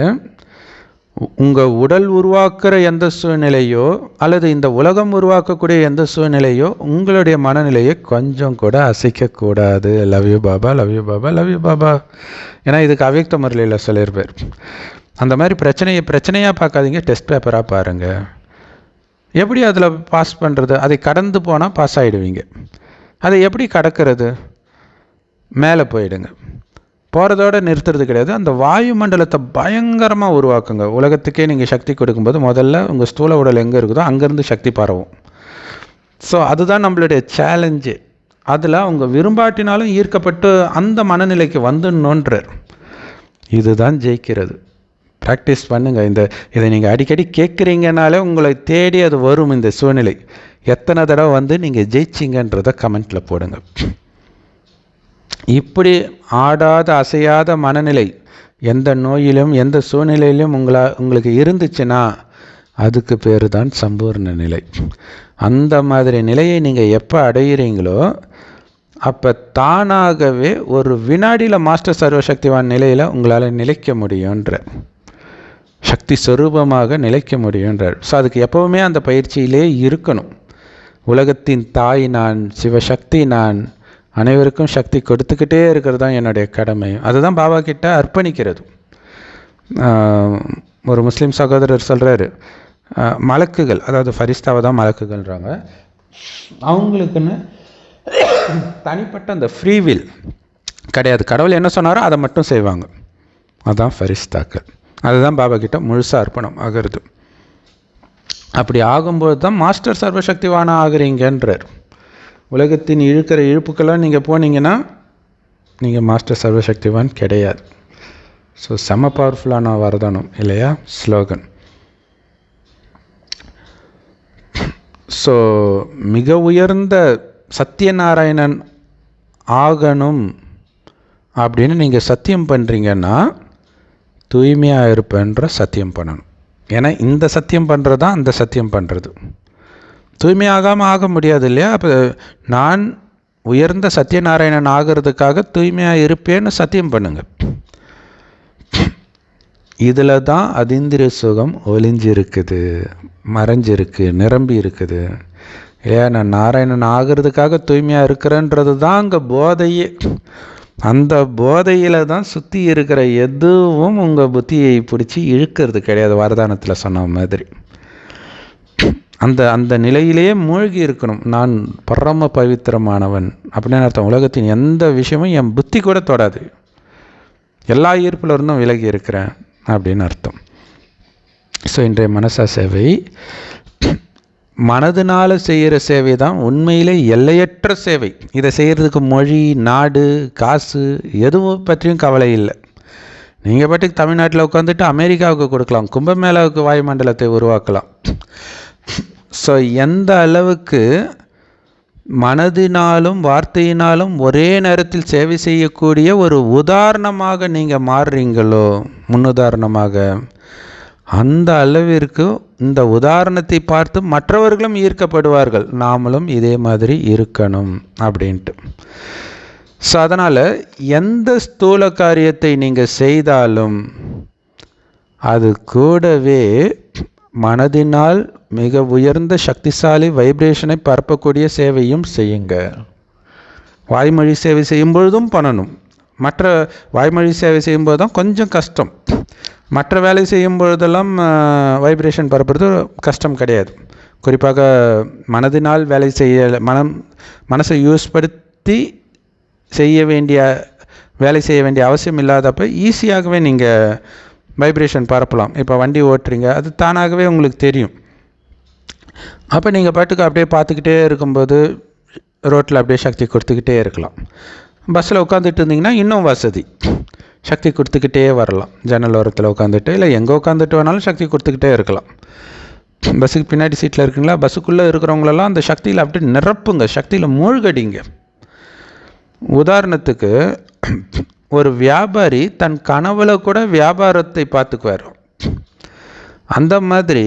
உங்கள் உடல் உருவாக்குற எந்த சூழ்நிலையோ அல்லது இந்த உலகம் உருவாக்கக்கூடிய எந்த சூழ்நிலையோ உங்களுடைய மனநிலையை கொஞ்சம் கூட அசைக்கக்கூடாது. Love you Baba, love you Baba, love you Baba. ஏன்னா இதுக்கு அவ்யக்த முறையில் சொல்லியிருப்பார். அந்த மாதிரி பிரச்சனையாக பார்க்காதீங்க, டெஸ்ட் பேப்பராக பாருங்கள். எப்படி அதில் பாஸ் பண்ணுறது? அதை கடந்து போனால் பாஸ் ஆகிடுவீங்க. அதை எப்படி கடக்கிறது? மேலே போயிடுங்க. போகிறதோடு நிறுத்துறது கிடையாது, அந்த வாயு மண்டலத்தை பயங்கரமாக உருவாக்குங்க. உலகத்துக்கே நீங்கள் சக்தி கொடுக்கும்போது முதல்ல உங்கள் ஸ்தூல உடல் எங்கே இருக்குதோ அங்கேருந்து சக்தி பரவும். ஸோ அதுதான் நம்மளுடைய சேலஞ்சு. அதில் அவங்க விரும்பாட்டினாலும் ஈர்க்கப்பட்டு அந்த மனநிலைக்கு வந்துடணுன்றார். இதுதான் ஜெயிக்கிறது. ப்ராக்டிஸ் பண்ணுங்கள். இதை நீங்கள் அடிக்கடி கேட்குறீங்கனாலே உங்களை தேடி அது வரும். இந்த சூழ்நிலை எத்தனை தடவை வந்து நீங்கள் ஜெயிச்சிங்கன்றதை கமெண்ட்டில் போடுங்க. இப்படி ஆடாத அசையாத மனநிலை எந்த நோயிலும் எந்த சூழ்நிலையிலும் உங்களுக்கு இருந்துச்சுன்னா அதுக்கு பேர் தான் சம்பூர்ண நிலை. அந்த மாதிரி நிலையை நீங்கள் எப்போ அடைகிறீங்களோ அப்போ தானாகவே ஒரு வினாடியில் மாஸ்டர் சர்வசக்திவான் நிலையில் உங்களால் நிலைக்க முடியுன்ற, சக்தி சொரூபமாக நிலைக்க முடியுன்றார். ஸோ அதுக்கு எப்போவுமே அந்த பயிற்சியிலே இருக்கணும். உலகத்தின் தாய் நான், சிவசக்தி நான், அனைவருக்கும் சக்தி கொடுத்துக்கிட்டே இருக்கிறது தான் என்னுடைய கடமை. அதுதான் பாபா கிட்ட அர்ப்பணிக்கிறது. ஒரு முஸ்லீம் சகோதரர் சொல்கிறாரு, மலக்குகள், அதாவது ஃபரிஸ்தாவை தான் மலக்குகள்ன்றாங்க, அவங்களுக்குன்னு தனிப்பட்ட அந்த ஃப்ரீவில் கிடையாது. கடவுள் என்ன சொன்னாரோ அதை மட்டும் செய்வாங்க. அதுதான் ஃபரிஸ்தாக்கள். அதுதான் பாபா கிட்ட முழுசாக அர்ப்பணம் ஆகிறது. அப்படி ஆகும்போது தான் மாஸ்டர் சர்வசக்திவான ஆகுறீங்கன்றார். உலகத்தின் இழுக்கிற இழுப்புக்கெல்லாம் நீங்கள் போனீங்கன்னா நீங்கள் மாஸ்டர் சர்வசக்திவான் கிடையாது. ஸோ செம பவர்ஃபுல்லான வரதானம் இல்லையா ஸ்லோகன். ஸோ மிக உயர்ந்த சத்யநாராயணன் ஆகணும் அப்படின்னு நீங்கள் சத்தியம் பண்ணுறீங்கன்னா தூய்மையாக இருப்பேன்ற சத்தியம் பண்ணணும். ஏன்னா இந்த சத்தியம் பண்ணுறது தான் அந்த சத்தியம் பண்ணுறது. தூய்மையாகாமல் ஆக முடியாது இல்லையா? அப்போ நான் உயர்ந்த சத்யநாராயணன் ஆகிறதுக்காக தூய்மையாக இருப்பேன்னு சத்தியம் பண்ணுங்க. இதில் தான் அதீந்திரிய சுகம் ஒளிஞ்சிருக்குது, மறைஞ்சிருக்கு, நிரம்பி இருக்குது இல்லையா? நான் நாராயணன் ஆகிறதுக்காக தூய்மையாக இருக்கிறேன்றது தான் அங்கே போதையே. அந்த போதையில் தான் சுற்றி இருக்கிற எதுவும் உங்கள் புத்தியை பிடிச்சி இழுக்கிறது கிடையாது. வரதானத்தில் சொன்ன மாதிரி அந்த அந்த நிலையிலேயே மூழ்கி இருக்கணும். நான் பரம பவித்திரமானவன் அப்படின்னு அர்த்தம். உலகத்தின் எந்த விஷயமும் என் புத்தி கூட தொடாது, எல்லா ஈர்ப்புல இருந்தும் விலகி இருக்கிறேன் அப்படின்னு அர்த்தம். ஸோ இன்றைய மனசா சேவை, மனதுனால் செய்கிற சேவை தான் உண்மையிலே எல்லையற்ற சேவை. இதை செய்கிறதுக்கு மொழி, நாடு, காசு எதுவும் பற்றியும் கவலை இல்லை. நீங்கள் பாட்டுக்கு தமிழ்நாட்டில் உட்காந்துட்டு அமெரிக்காவுக்கு கொடுக்கலாம், கும்பமேளாவுக்கு வாயுமண்டலத்தை உருவாக்கலாம். ஸோ எந்த அளவுக்கு மனதினாலும் வார்த்தையினாலும் ஒரே நேரத்தில் சேவை செய்யக்கூடிய ஒரு உதாரணமாக நீங்கள் மாறுறீங்களோ, முன்னுதாரணமாக, அந்த அளவிற்கு இந்த உதாரணத்தை பார்த்து மற்றவர்களும் ஈர்க்கப்படுவார்கள். நாமளும் இதே மாதிரி இருக்கணும் அப்படின்ட்டு. ஸோ அதனால் எந்த ஸ்தூல காரியத்தை நீங்கள் செய்தாலும் அது கூடவே மனதினால் மிக உயர்ந்த சக்திசாலி வைப்ரேஷனை பரப்பக்கூடிய சேவையும் செய்யுங்க. வாய்மொழி சேவை செய்யும் பொழுதும் பண்ணணும். மற்ற வாய்மொழி சேவை செய்யும்போது தான் கொஞ்சம் கஷ்டம். மற்ற வேலை செய்யும் பொழுதெல்லாம் வைப்ரேஷன் பரப்புறது கஷ்டம் கிடையாது. குறிப்பாக மனதினால் வேலை செய்ய மனசை யூஸ் படுத்தி வேலை செய்ய வேண்டிய அவசியம் இல்லாதப்ப ஈஸியாகவே நீங்கள் வைப்ரேஷன் பரப்பலாம். இப்போ வண்டி ஓட்டுறீங்க, அது தானாகவே உங்களுக்கு தெரியும். அப்போ நீங்கள் பாட்டுக்கு அப்படியே பார்த்துக்கிட்டே இருக்கும்போது ரோட்டில் அப்படியே சக்தி கொடுத்துக்கிட்டே இருக்கலாம். பஸ்ஸில் உட்காந்துட்டு இருந்தீங்கன்னா இன்னும் வசதி, சக்தி கொடுத்துக்கிட்டே வரலாம். ஜன்னல் ஓரத்தில் உட்காந்துட்டு இல்லை எங்கே உட்காந்துட்டு வேணாலும் சக்தி கொடுத்துக்கிட்டே இருக்கலாம். பஸ்ஸுக்கு பின்னாடி சீட்டில் இருக்குங்களா, பஸ்ஸுக்குள்ளே இருக்கிறவங்களெல்லாம் அந்த சக்தியில் அப்படியே நிரப்புங்க, சக்தியில் மூழ்கடிங்க. உதாரணத்துக்கு ஒரு வியாபாரி தன் கனவுல கூட வியாபாரத்தை பார்த்துக்குவார். அந்த மாதிரி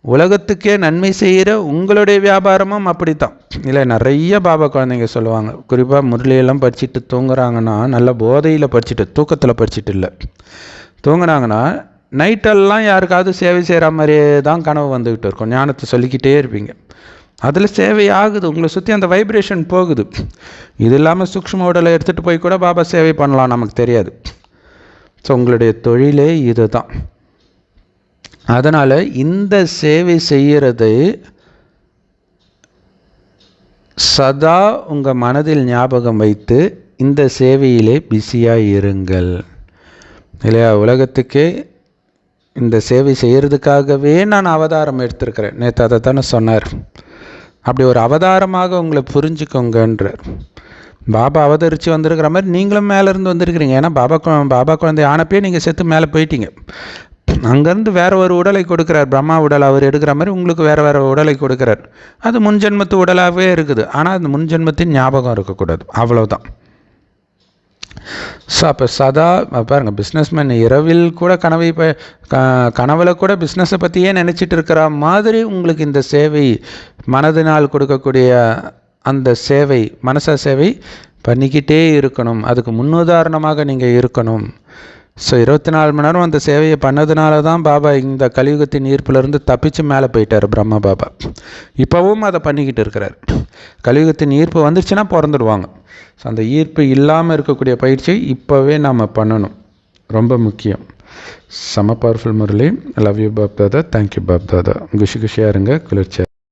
உலகத்துக்கே நன்மை செய்கிற உங்களுடைய வியாபாரமும் அப்படித்தான் இல்லை. நிறைய பாபா குழந்தைங்க சொல்லுவாங்க, குறிப்பாக முரளியெல்லாம் படிச்சுட்டு தூங்குறாங்கன்னா, நல்ல போதையில் படிச்சுட்டு, தூக்கத்தில் படிச்சுட்டு இல்லை, தூங்குனாங்கன்னா நைட்டெல்லாம் யாருக்காவது சேவை செய்கிற மாதிரியே தான் கனவு வந்துக்கிட்டு இருக்கும். ஞானத்தை சொல்லிக்கிட்டே இருப்பீங்க, அதில் சேவை ஆகுது, உங்களை சுற்றி அந்த வைப்ரேஷன் போகுது. இது இல்லாமல் சூக்ஷ்ம உடலை எடுத்துகிட்டு போய் கூட பாபா சேவை பண்ணலாம், நமக்கு தெரியாது. ஸோ உங்களுடைய தொழிலே இது தான். அதனால் இந்த சேவை செய்கிறது சதா உங்கள் மனதில் ஞாபகம் வைத்து இந்த சேவையிலே பிஸியாக இருங்கள் இல்லையா? உலகத்துக்கே இந்த சேவை செய்கிறதுக்காகவே நான் அவதாரம் எடுத்திருக்கிறேன். நேற்று அதை தானே சொன்னார். அப்படி ஒரு அவதாரமாக உங்களை புரிஞ்சுக்கோங்கன்றார். பாபா அவதரித்து வந்திருக்கிற மாதிரி நீங்களும் மேலேருந்து வந்திருக்கிறீங்க. ஏன்னா பாபா குழந்தை ஆனப்பே நீங்கள் செத்து மேலே போயிட்டீங்க. அங்கேருந்து வேற ஒரு உடலை கொடுக்குறார், பிரம்மா உடல் அவர் எடுக்கிற மாதிரி உங்களுக்கு வேறு வேறு உடலை கொடுக்குறார். அது முன்ஜென்மத்து உடலாகவே இருக்குது, ஆனால் அந்த முன்ஜென்மத்தின் ஞாபகம் இருக்கக்கூடாது, அவ்வளோதான். ஸோ அப்போ சதா பாருங்கள், பிஸ்னஸ்மேன் இரவில் கூட கனவுல கூட பிஸ்னஸை பற்றியே நினச்சிட்டு இருக்கிற மாதிரி உங்களுக்கு இந்த சேவை மனதினால் கொடுக்கக்கூடிய அந்த சேவை, மனச சேவை பண்ணிக்கிட்டே இருக்கணும். அதுக்கு முன்னுதாரணமாக நீங்கள் இருக்கணும். ஸோ 24 மணி நேரம் அந்த சேவையை பண்ணதுனால தான் பாபா இந்த கலியுகத்தின் ஈர்ப்பிலிருந்து தப்பிச்சு மேலே போயிட்டார் பிரம்மா பாபா. இப்போவும் அதை பண்ணிக்கிட்டு இருக்கிறார். கலியுகத்தின் ஈர்ப்பு வந்துருச்சுன்னா பிறந்துடுவாங்க. ஸோ அந்த ஈர்ப்பு இல்லாமல் இருக்கக்கூடிய பயிற்சியை இப்போவே நாம் பண்ணணும், ரொம்ப முக்கியம். செம powerful Murli. Love you Bap Dada. Thank you Bap Dada. குஷியாக இருங்க, குளிர்ச்சியாக.